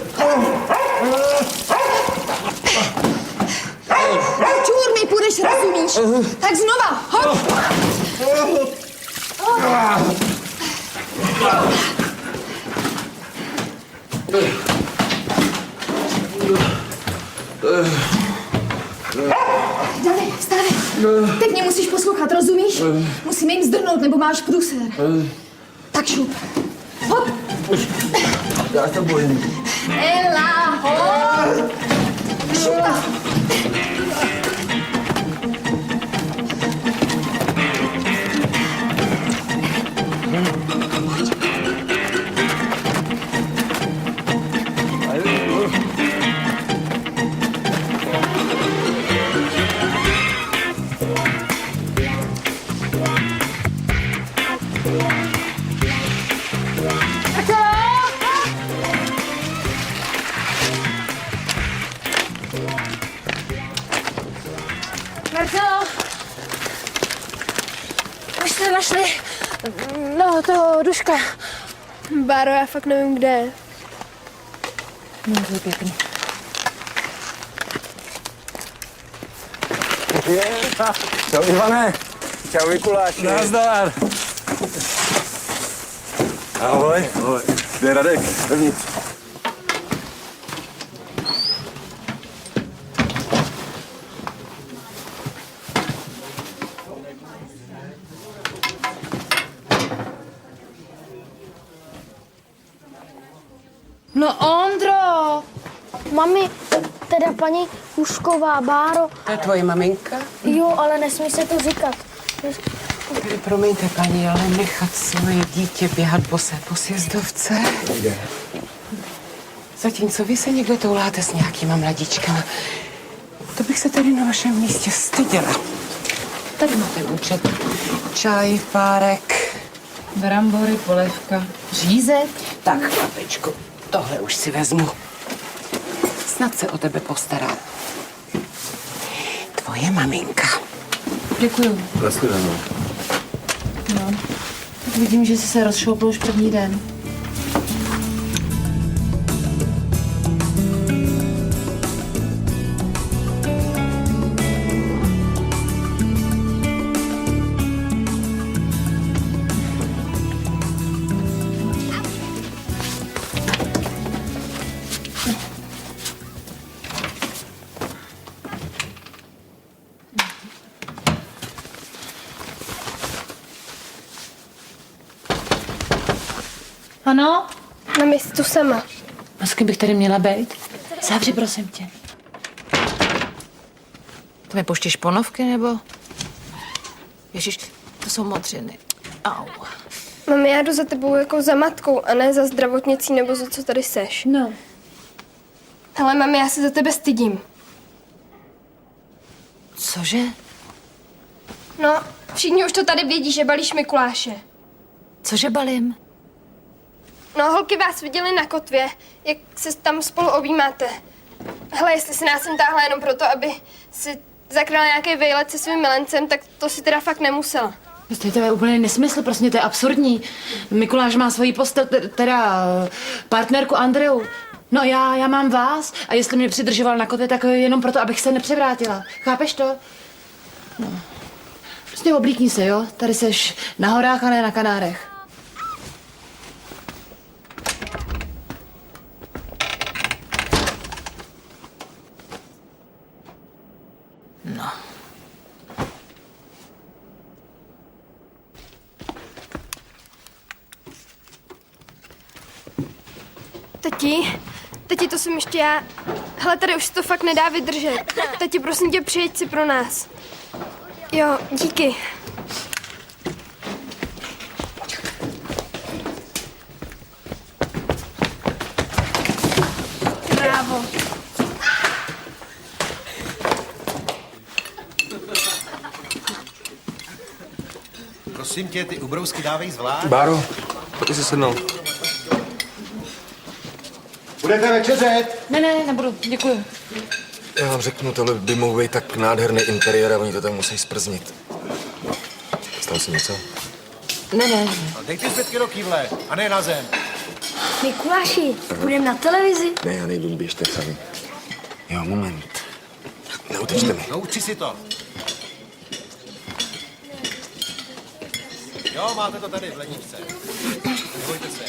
B: Čur mi půjdeš, rozumíš? Tak znova, hoď. Dali, vstávej. Teď mě musíš poslouchat, rozumíš? Musíme jim zdrhnout, nebo máš průser. Tak šup. Hop.
F: Já to bojím.
B: Ela, hop. Šup tam.
M: Marcelo! Už jste našli? No, toho Duška.
B: Báro, já fakt nevím, kde je.
M: No, to je pěkný.
Q: Čau, Ivane. Čau, Mikuláši.
F: Nazdar.
Q: Ahoj. Ahoj. Kde je Radek? Vevnitř.
M: No, Ondro!
D: Mami, teda paní Hušková, Báro.
J: To je tvoje maminka?
D: Jo, ale nesmí se to říkat.
J: Promiňte, paní, ale nechat svoje dítě běhat bosé po sjezdovce? Zatímco vy se někde touláte s nějakýma mladíčkama. To bych se tady na vašem místě styděla. Tady máte účet. Čaj, párek.
M: Brambory, polévka, řízek.
J: Tak, chlapečku, tohle už si vezmu.
S: snad se o tebe postará. Tvoje maminka.
C: Děkuju.
F: Nashledanou.
C: No. Tak vidím, že jsi se rozšoupl už první den. Ano?
B: Na místu sama.
C: A s kým bych tady měla být? Zavři, prosím tě. To mi pouštíš ponovky, nebo? Ježiš, to jsou modřiny. Au.
B: Mami, já jdu za tebou jako za matkou a ne za zdravotnicí nebo za co tady seš.
C: No.
B: Hele, mami, já se za tebe stydím.
C: Cože?
B: No, všichni už to tady vědí, že balíš Mikuláše.
C: Cože balím?
B: No, holky vás viděli na kotvě, jak se tam spolu objímáte. Hele, jestli si nás sem táhla jenom proto, aby si zakryla nějaký vejlet se svým milencem, tak to si teda fakt nemusela.
C: To je úplně nesmysl, prostě to je absurdní. Mikuláš má svoji postel, teda partnerku Andreu. No já mám vás a jestli mě přidržoval na kotvě, tak jenom proto, abych se nepřevrátila. Chápeš to? No. Prostě oblíkni se, jo? Tady seš na horách a ne na Kanárech. No.
B: Tati, to jsem ještě já. Hele, tady už se to fakt nedá vydržet. Tati, prosím tě, přijeď si pro nás. Jo, díky. Bravo.
A: Prosím tě, ty ubrousky dávej zvlášť.
F: Báro, pojď si sednout.
A: Budete večeřet?
C: Ne, nebudu, děkuju.
F: Já vám řeknu, tohle by mohl být tak nádherný interiér a oni to tam musí sprznit. Stalo se něco?
C: Ne.
A: Dej ty zbytky do kývle a ne na zem.
D: Mikuláši, budeme na televizi.
F: Ne, já nejdu, běžte sami. Jo, moment. Neutečte mi.
A: Nauči si to. Jo, máte to tady v ledničce. Nebojte se.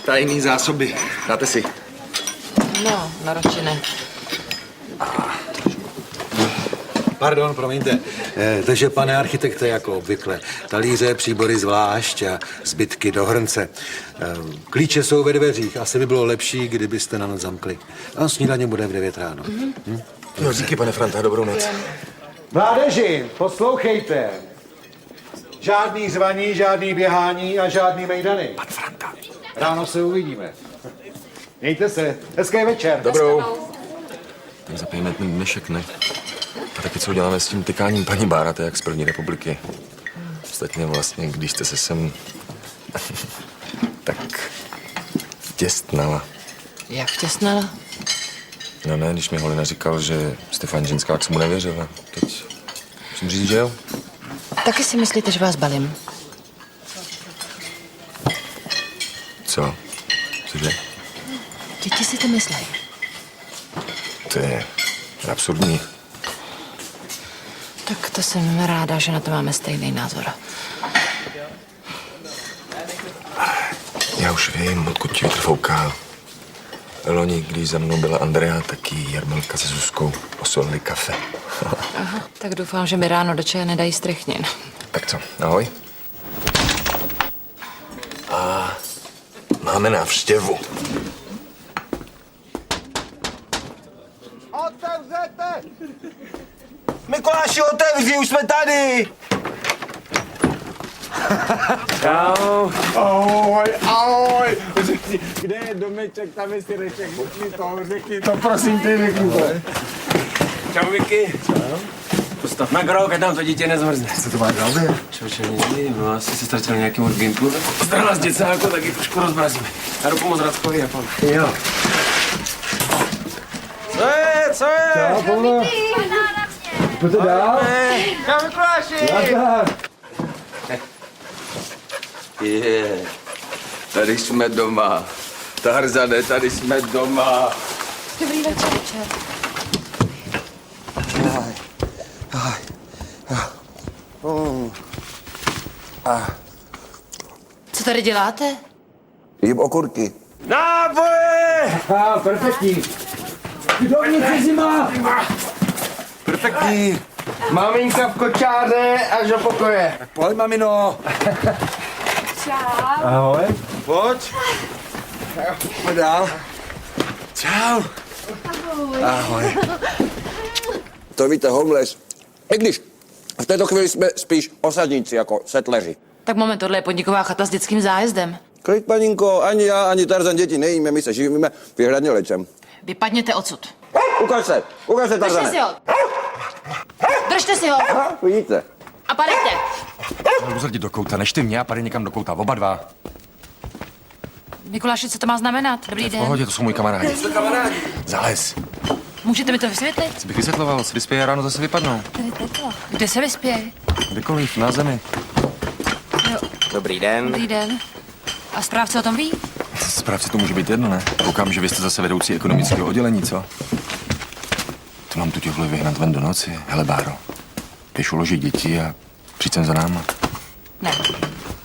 F: Tajný zásoby. Dáte si.
C: No, naročené.
A: Pardon, promiňte. Takže, pane architekte, jako obvykle, talíře, příbory zvlášť a zbytky do hrnce. Klíče jsou ve dveřích. Asi by bylo lepší, kdybyste na noc zamkli. A snídaně bude v 9 ráno.
F: No, díky, pane Franta, dobrou noc.
A: Mládeži, poslouchejte. Žádný zvaní, žádný běhání a žádný mejdany.
F: Pan Franta.
A: Ráno se uvidíme. Mějte se. Hezký večer.
F: Dobrou. Tak zapijeme ten dnešek, ne? A taky co uděláme s tím tykáním paní Bára, to je jak z první republiky. Ostatně vlastně, když jste se sem tak vtěstnala.
C: Jak vtěsnala?
F: No ne, když mi Holina říkal, že Stefan Žinskák se mu nevěřila. Teď musím říct, že jo.
C: Taky si myslíte, že vás balím?
F: Co? Cože?
C: Děti si to myslejí.
F: To je absurdní.
C: Tak to jsem ráda, že na to máme stejný názor.
F: Já už vím, odkud vítr fouká. Loni, když za mnou byla Andrea, tak jí Jarmelka se Zuzkou posolili kafe.
C: Aha, tak doufám, že mi ráno do čaje nedají strychnin.
F: Tak co, ahoj. A máme návštěvu.
A: Otevřete!
H: Mikuláši, otevři, už jsme tady!
R: Čau. Ahoj. Řekni, kde je domeček, tam je Sireček, řekni to, prosím tě, řekni to. Čau, Vicky. Čau.
Q: Postav na krok, ať nám to dítě nezmrzne. Co to má hlavě? Čoče, nevím, no asi se ztratili nějakým odbínku. Postrala z děcáku, tak ji trošku rozmrazíme. Já jdu pomoct Radkovi, jak on.
F: Jo.
Q: Co je?
F: Čau, Pavle. Pojďte dál.
Q: Čau, Mikuláši.
F: Tady jsme doma. Tarzane, tady jsme doma.
T: Dobrý večer.
C: Co tady děláte?
H: Jím okurky.
Q: Náboje!
F: Perfektní. Dovnitř zima. Perfektní. Maminka v kočáře až do pokoje. Tak pojď, mamino.
T: Čau.
F: Ahoj. Pojď. Pojď dál. Čau. Ahoj.
H: To víte, homeless. I když v této chvíli jsme spíš osadníci, jako setleři.
C: Tak moment, tohle je podniková chata s dětským zájezdem.
H: Klid, paninko, ani já, ani Tarzan děti nejíme, my se živíme výhradně lečem.
C: Vypadněte odsud.
H: Ukaž se,
C: Držte
H: Tarzane.
C: si ho. Držte si ho.
H: Vidíte.
C: A padejte.
F: Jdu zrdit do kouta, nešte mě a padej někam do kouta, oba dva.
C: Mikuláši, co to má znamenat? Dobrý
F: V
C: den.
F: pohodě, to jsou moji kamarádi. Zales.
C: Můžete mi to vysvětlit?
F: Co bych vysvětloval, si vyspěje a ráno zase vypadnou.
C: Kde se vyspějí?
F: Kdekoliv, na zemi.
E: Dobrý den.
C: Dobrý den. A správce o tom ví?
F: Správci to může být jedno, ne? Koukám, že vy jste zase vedoucí ekonomického oddělení, co? To mám tu těhle vyhnat ven do noci. Hele, Báro, běž uložit děti a přijď sem za náma.
C: Ne,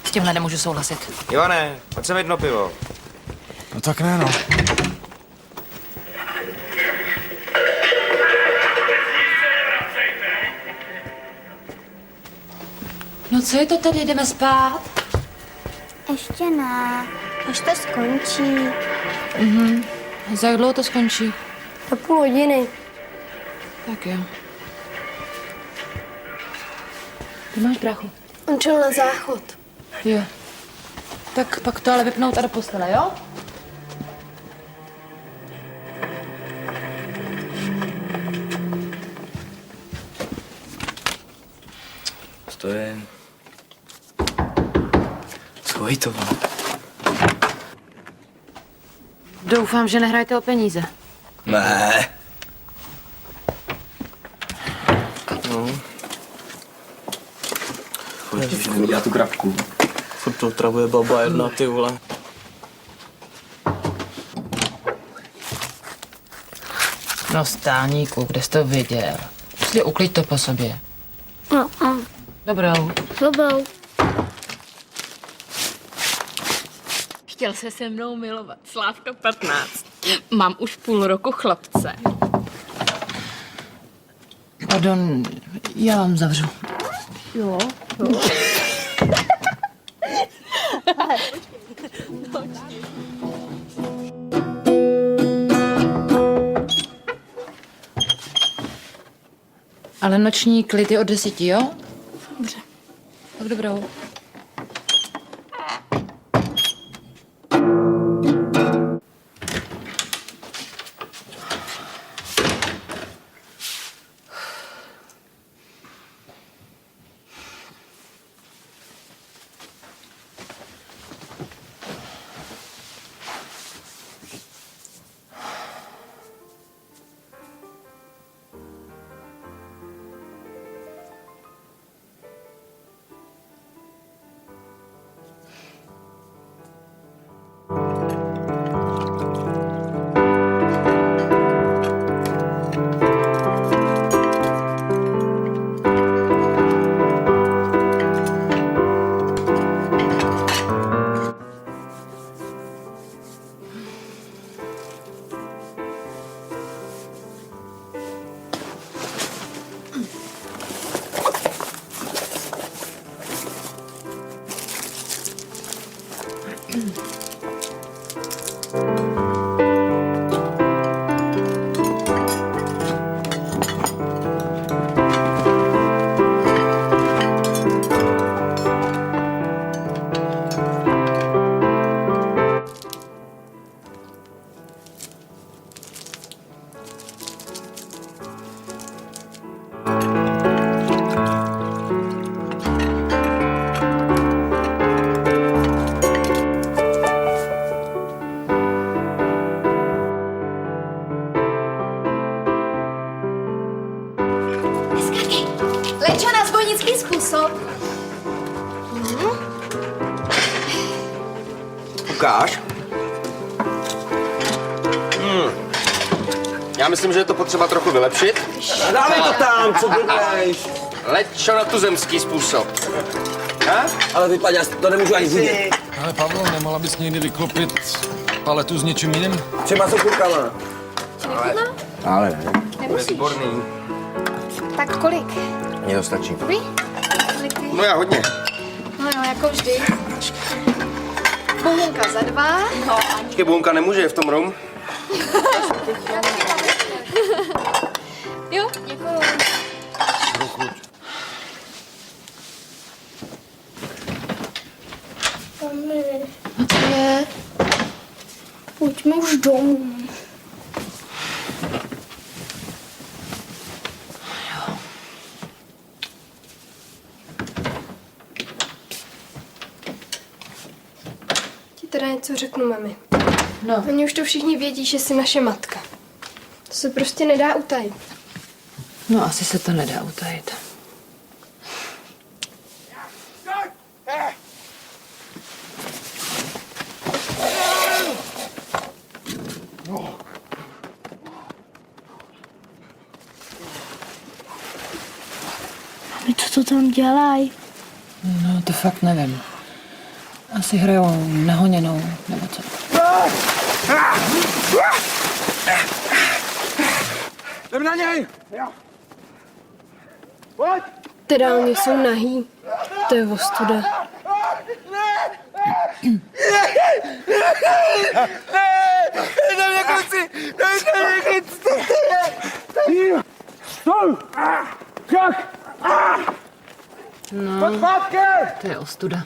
C: s tímhle nemůžu souhlasit.
E: Ivane, pojď sem jedno pivo.
F: No tak ne, no.
C: No co je to tady, jdeme spát?
D: Ještě ne, až to skončí.
C: Za jak dlouho to skončí?
D: Za půl hodiny.
C: Tak jo. Ty máš bráchu?
B: On šel na záchod.
C: Jo. Tak pak to ale vypnout a do postele, jo?
R: Co to je? Co je to?
C: Doufám, že nehrajete o peníze.
R: Ne. No. Chodíš, neviděla tu grabku. Furt to otravuje baba jedna, ty vole.
C: No stáníku, kde jsi to viděl? Prostě uklid to po sobě. Dobrou.
D: Dobrou.
M: Chtěl se mnou milovat. Slávka 15. Mám už půl roku chlapce.
C: Pardon, já vám zavřu.
M: Jo.
C: Ale noční klid je od 10, jo?
M: Dobře.
C: Tak dobrou.
D: Lečo na zbojnický způsob.
F: Ukáž. Já myslím, že je to potřeba trochu vylepšit. Dávej to tam, co blbneš. Lečo na tuzemský způsob. Ha?
R: Ale ty paďas, to nemůžu ani vidět.
F: Ale Pavlo, nemohla bys někdy vyklopit paletu s něčím jiným?
R: Třeba s okurkama.
F: Ale ne.
B: Nemusíš.
F: Výborný.
B: Tak kolik?
F: Mně to stačí.
B: Vy? Kolik ty?
F: No já hodně.
D: No jo, jako vždy. Bohunka za 2. No a
F: Počkej, Bohunka nemůže, je v tom rum.
D: jo, děkuju.
M: No co je?
D: Pojďme už domů.
B: Ti teda něco řeknu, mami.
M: No.
B: Oni už to všichni vědí, že jsi naše matka. To se prostě nedá utajit.
M: No, asi se to nedá utajit.
D: Co to tam dělají?
M: No, to fakt nevím. Asi hrajou nahoněnou, nebo co.
F: Jdem na něj!
B: Teda oni jsou nahý. To je ostuda.
F: Dej mě kluci! Dej mě kluci! Stůl! Jak?
M: No, to je ostuda.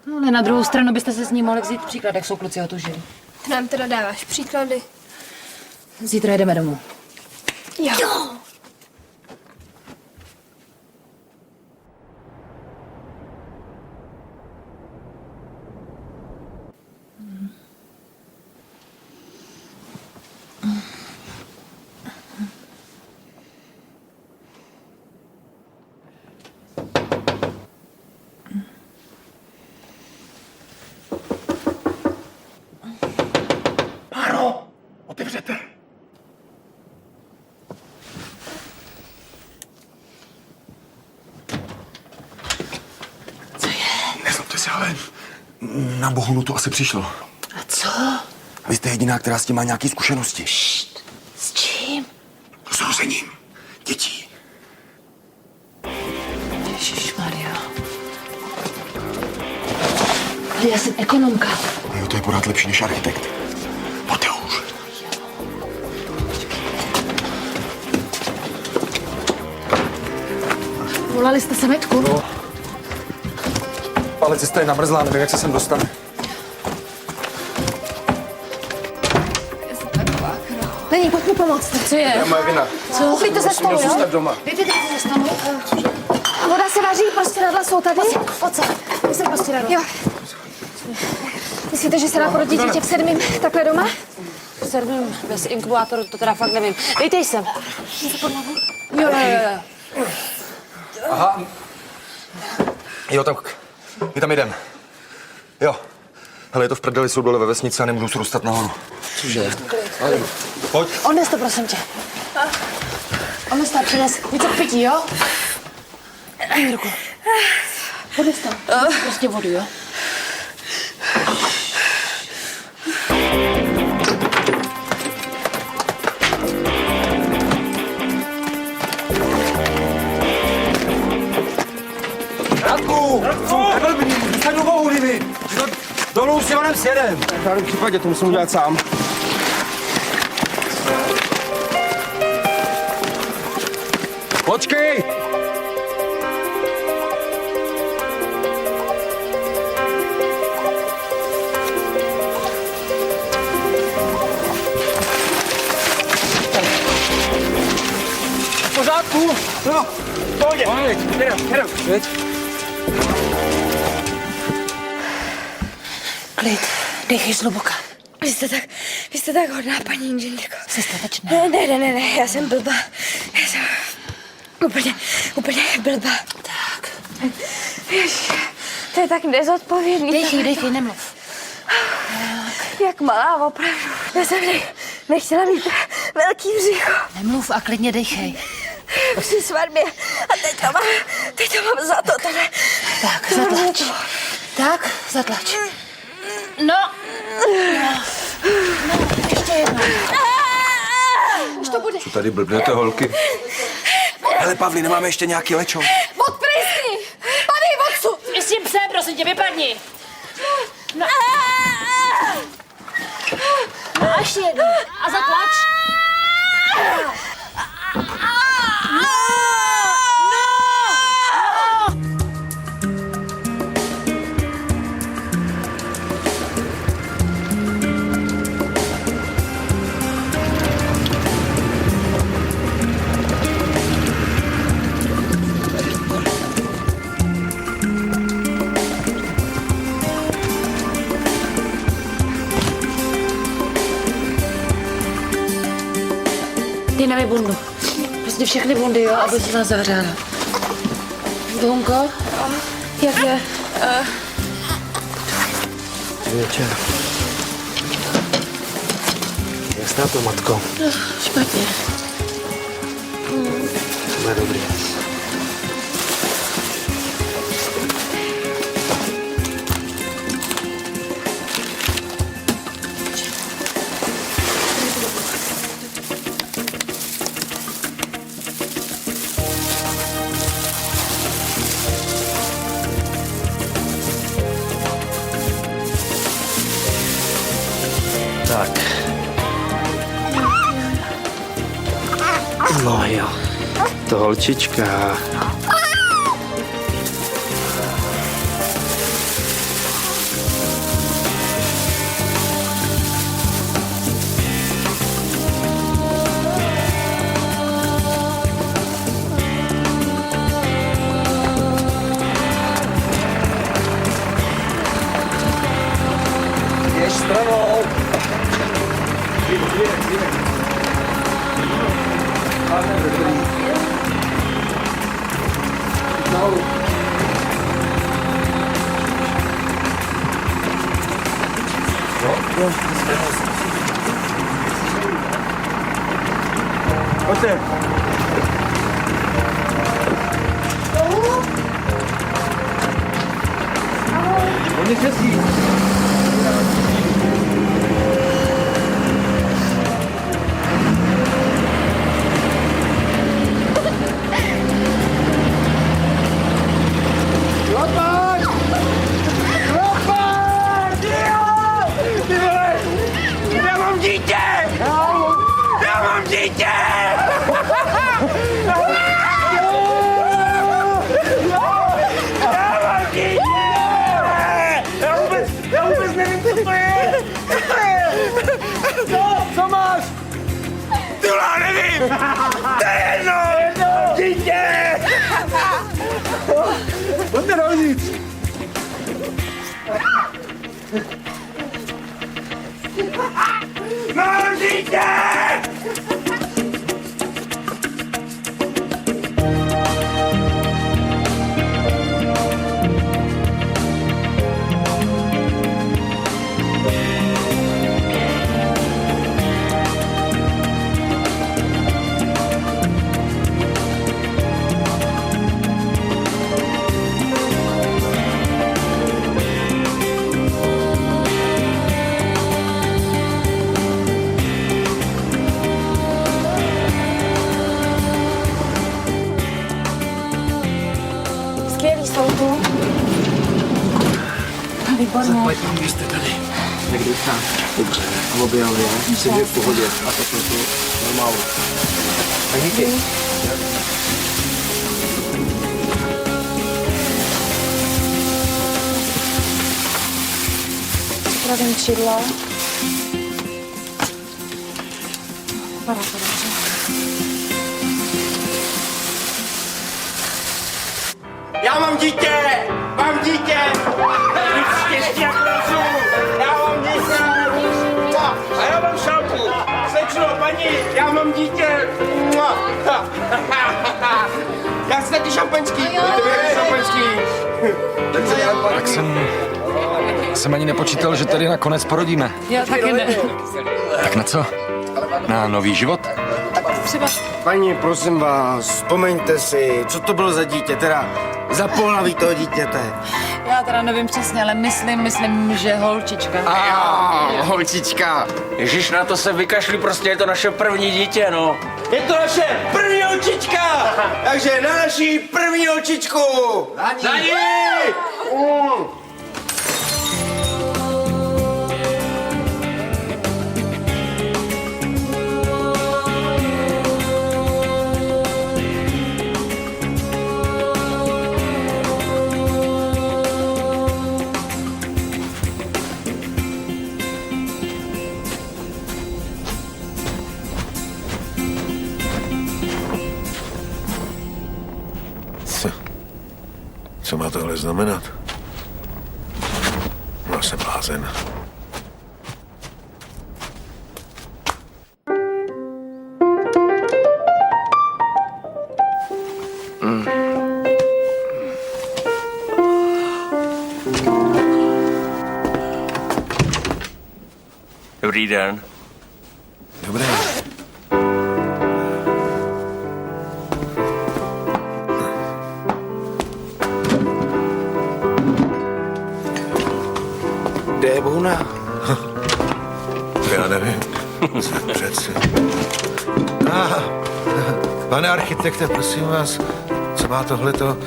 M: No, ale na druhou stranu byste se s ním mohli vzít příklad, jak jsou kluci otužili.
B: Ty nám teda dáváš příklady.
M: Zítra jedeme domů.
B: Jo.
F: Máro, otevřete.
M: Co je?
F: Nezlobte se, ale na Bohunu to asi přišlo.
M: A co?
F: Vy jste jediná, která s tím má nějaké zkušenosti.
M: S čím?
F: S rozením dětí.
M: Ježišmarja. Ale já jsem ekonomka.
F: Jo, to je pořád lepší než architekt. Pojďte už.
M: Volali jste Sametku?
F: No. Ale cesta je namrzlá, nevím, jak se sem dostane.
B: Lení, pojď mi pomoct.
M: Co je?
F: To je moje vina.
B: Co? Uklidte se
F: Musím
B: stolu,
F: zůstat
B: jo?
F: doma.
M: Vypěte se stanu.
B: Voda se vaří, prostěradla jsou tady.
M: Pojď sem. Ty se prostěradlo.
B: Jo. Myslíte, že se dá porodit dítě v 7. takhle doma?
M: V 7. bez inkubátoru, to teda fakt nevím. Dejte sem. Jo.
F: Aha. Jo, tak my tam jdem. Jo. Hele, je to v prdeli, jsou dole ve vesnici a nemůžu se dostat nahoru. Cože? Pojď.
M: Odnes to, prosím tě. Odnes to, přines. Něco k pití, jo? Dej ruku. Odnes to. Prostě vodu, jo?
F: Radku! Takhle dostanu vohu, kdyby. Dolů s Ivanem sjedem. V žádném případě to musím udělat sám. Počkej! V pořádku? No, pojď. Pojď.
M: Klid, dejchej zhluboka.
B: Vy jste tak hodná, paní inženýrko.
M: Jsi statečná.
B: Ne, já jsem blbá. Úplně blbá. Tak. Ježiš, to je tak nezodpovědný.
M: Dejchej, nemluv.
B: Jak malá, opravdu. Já jsem nechtěla mít velký břicho.
M: Nemluv a klidně dejchej.
B: Při svatbě. A teď to mám za to.
M: Tak, zatlač. Tak, zatlač. No, ještě jednou. Už to bude.
F: Co tady blbnete, holky? Hele, Pavli, nemáme ještě nějaký lečo?
D: Odpryskni! Padej odsud!
M: I s tím psem, prosím tě, vypadni. No. No, ještě jednou. A zatlač. Dej mi bundu. Prostě všechny bundy, jo, aby se nás zavřela. Bohunko, jak je?
N: Večer. Jak jste na to, matko?
M: Špatně.
N: To je dobrý. Tak. No jo, to holčička.
F: Běž stranou. Pojďte. Hodně štěstí.
R: Co máš? Ty já nevím! To je jedno! Dítě! Pojďte dovnitř! Mám dítě!
B: Skvělý jsou tu. Výborně.
N: Zaplaťme, když jste tady. Někdy tam. Dobře. A objel je. Myslím, že v pohodě. A to je normálně. Tak díky.
B: Připravím čidlo. Vypadá to dobře.
R: Já mám dítě! Mám dítě! Štěstí jak lezu! Já mám dítě! A já mám šalku! Slečno, paní, já mám dítě! Já si taky šampaňský. Šampaňský.
F: Tak jsem ani nepočítal, že tady nakonec porodíme.
T: Já taky ne.
F: Tak na co? Na nový život?
T: Třeba.
N: Paní, prosím vás, vzpomeňte si, co to bylo za dítě, teda za pohlaví toho dítěte.
T: Já teda nevím přesně, ale myslím, že holčička.
N: Holčička.
R: Ježíš, na to se vykašli, prostě je to naše první dítě, no. Je to naše první holčička! Takže na naší první holčičku! Na ní!
A: Co má tohle znamenat? No, jsem blázen.
R: Dobrý den.
A: Dobré.
E: Kde je Bohuna?
A: To já nevím. Přeci. Pane architekte, prosím vás, co má tohleto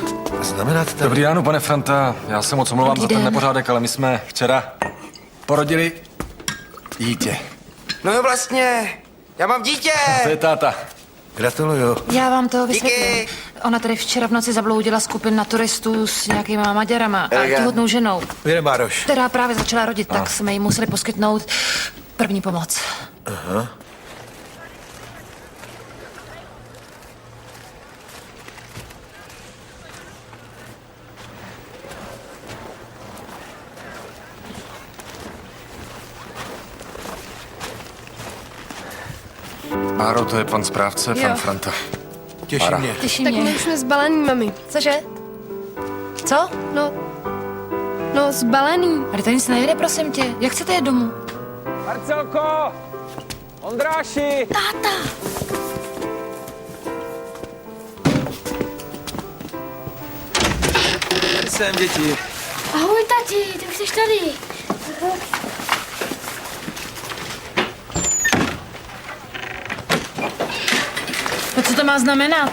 A: znamenat tady?
F: Dobrý ráno, pane Franta. Já se moc omlouvám za ten nepořádek, ale my jsme včera porodili dítě.
N: No jo, vlastně, já mám dítě.
F: To je táta.
A: Gratuluju.
C: Já vám to vysvětlím. Ona tady včera v noci zabloudila skupina turistů s nějakýma Maďarama a těhotnou ženou,
A: Věrembároš.
C: která právě začala rodit, tak jsme jí museli poskytnout první pomoc.
A: Aha.
F: Báro, to je pan správce, pan Franta.
A: Těší
F: Bára.
A: mě.
B: Tak my už jsme zbalený, mami.
C: Cože? Co?
B: No, zbalený.
C: Ale to nic nejde, prosím tě. Jak chcete jet domů?
Q: Marcelko! Ondráši!
D: Táta!
N: Jsem, děti.
D: Ahoj, tati, ty už jsi tady.
C: A co to má znamenat?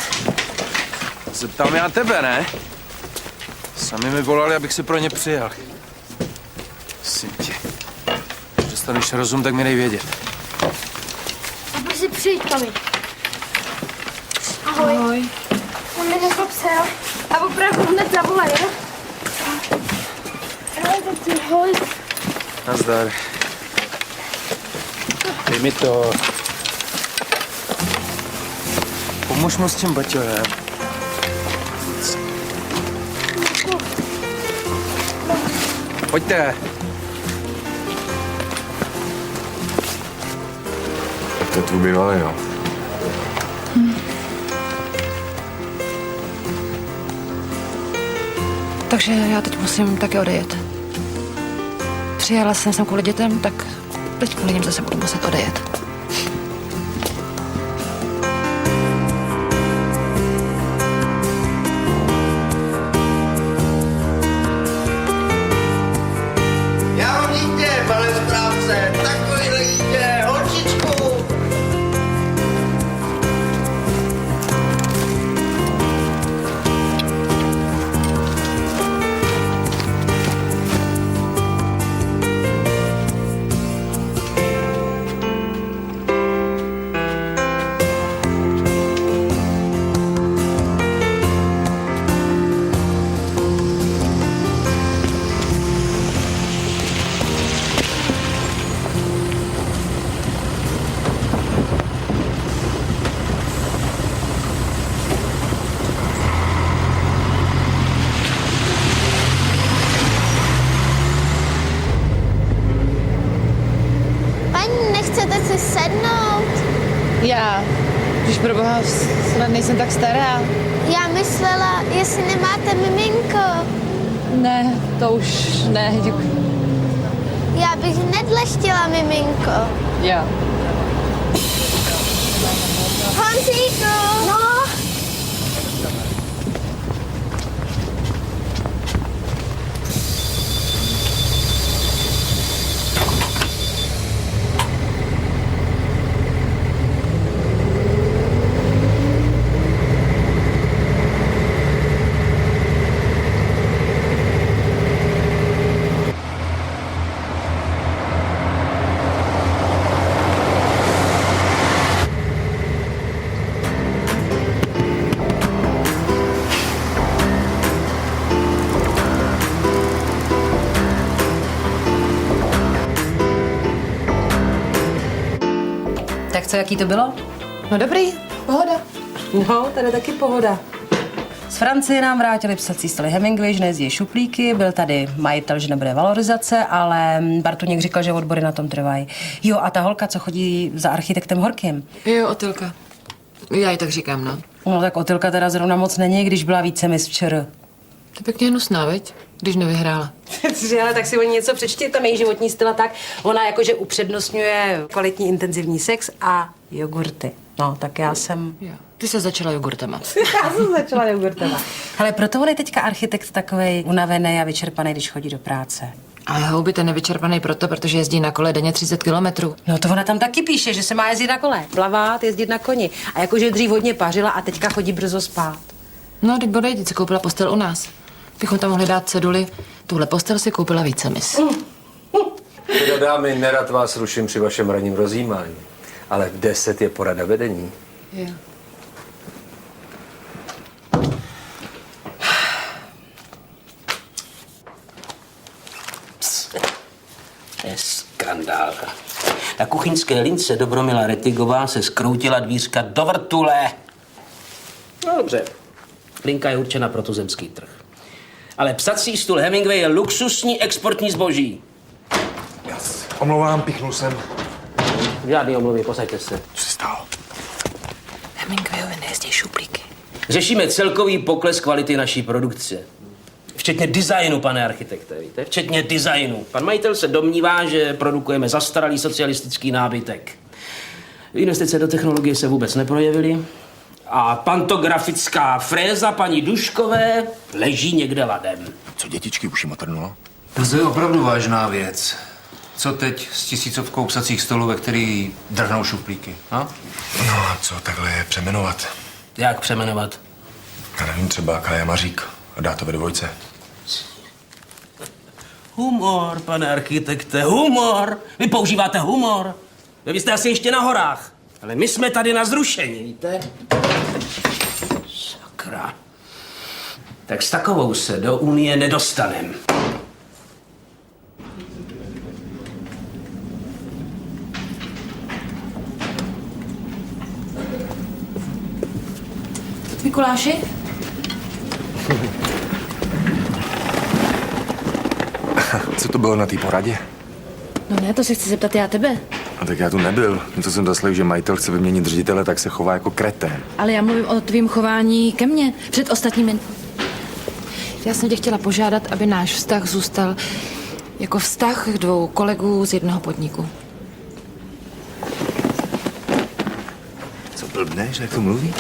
N: Zeptám já tebe, ne? Sami mi volali, abych si pro ně přijel. Syntě. Když dostaneš rozum, tak mi dej vědět.
D: A pojď si přijď, mami. Ahoj.
C: Ahoj.
D: On mi nezlob se, jo? A opravdu hned zavolaj, jo? Ahoj, tati, ahoj.
N: Nazdar. Dej mi to. Pomož mu s tím baťohem. Pojďte.
F: To je tvůj bývalý, jo?
C: Takže já teď musím taky odejet. Přijela jsem sem kvůli dětem, tak teď kvůli něm zase budu muset odejet.
R: Já mám dítě, pane správce, takovýhle dítě, holčičku.
D: Paní, nechcete si sednout?
T: Já, když pro boha, snad nejsem tak stará.
D: Já myslím, myslela, jestli nemáte miminko.
T: Ne, to už ne, děkuji.
D: Já bych hnedle chtěla miminko.
T: Jo.
D: Honzíku! No?
G: Tak co, jaký to bylo?
C: No dobrý, pohoda.
G: No, tady taky pohoda. Z Francie nám vrátili psací stoly Hemingway, že nejezdí šuplíky, byl tady majitel, že nebude valorizace, ale Bartuněk říkal, že odbory na tom trvají. Jo, a ta holka, co chodí za architektem Horkým.
C: Jo, Otylka. Já ji tak říkám, no.
G: No tak Otylka teda zrovna moc není, když byla více mis včera.
C: To je pěkně hnusná, veď? Když nevyhrála.
G: Ale tak si o ní něco přečti, tam její životní styl a tak. Ona jakože upřednostňuje kvalitní intenzivní sex a jogurty. No, tak já jsem...
C: Jo. Ty se začala jogurtama.
G: Já jsem začala jogurtama. Ale proto on je teďka architekt takovej unavený a vyčerpaný, když chodí do práce.
C: Ale houby, ten nevyčerpaný protože jezdí na kole denně 30 kilometrů.
G: No to ona tam taky píše, že se má jezdit na kole, plavat, jezdit na koni. A jakože dřív hodně pařila a teďka chodí brzo spát.
C: No, teď bodej, teď si koupila postel u nás. Bychom tam mohli dát ceduly. Tuhle postel si koupila více mis.
H: Teda dámy, nerad vás ruším při vašem ranním rozjímání, ale v 10 je porada vedení.
C: Jo.
R: To je skandál. Na kuchyňské lince Dobromila Retigová se skroutila dvířka do vrtule. No dobře, linka je určena pro tuzemský trh. Ale psací stůl Hemingway je luxusní exportní zboží.
F: Omlouvám, pichnul jsem.
R: Žádný omluvy, posaďte se.
F: Co se stalo?
C: Hemingwayovi nejezdí šuplíky.
R: Řešíme celkový pokles kvality naší produkce. Včetně designu, pane architekte, víte? Včetně designu. Pan majitel se domnívá, že produkujeme zastaralý socialistický nábytek. Investice do technologie se vůbec neprojevily. A pantografická fréza paní Duškové leží někde ladem.
F: Co dětičky, už jim otrnulo?
H: To je opravdu vážná věc. Co teď s 1000 psacích stolů, ve který drhnou šuplíky? No?
F: No a co takhle je přeměnovat?
R: Jak přeměnovat?
F: Já nevím, třeba Kaja Mařík a dá to ve dvojce.
R: Humor, pane architekte, humor. Vy používáte humor. Vy jste asi ještě na horách. Ale my jsme tady na zrušení, víte? Sakra. Tak s takovou se do Unie nedostanem.
C: Mikuláši?
F: Co to bylo na té poradě?
M: No ne, to se chci zeptat já tebe.
F: No tak já tu nebyl. Co jsem zaslech, že majitel chce vyměnit ředitele, tak se chová jako kretén.
M: Ale já mluvím o tvým chování ke mně, před ostatními.
C: Já jsem tě chtěla požádat, aby náš vztah zůstal jako vztah dvou kolegů z jednoho podniku.
F: Co blbneš, jak to mluví?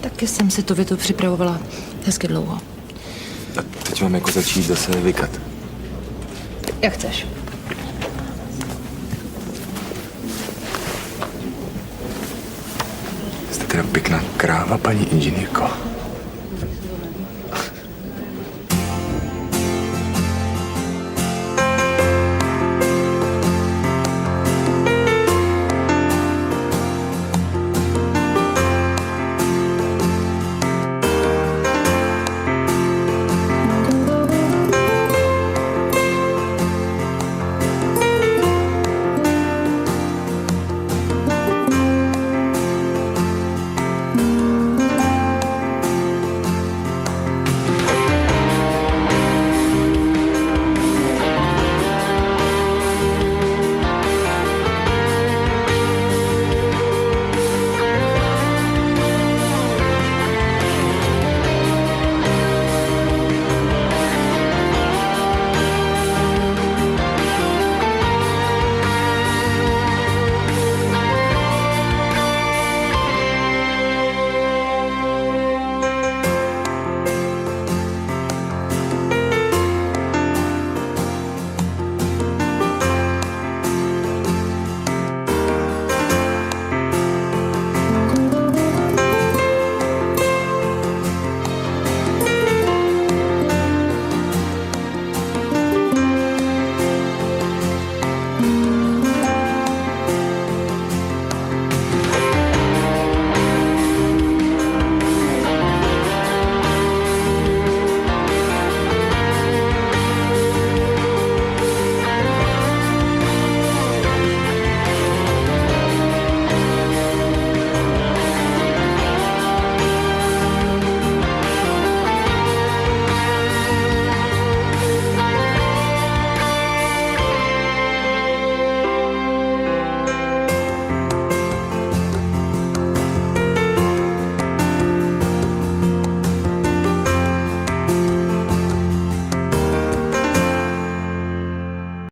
C: Taky jsem si tu větu připravovala hezky dlouho.
F: A teď mám jako začít zase vykat.
C: Jak chceš.
F: Jste teda pěkná kráva, paní inženýrko.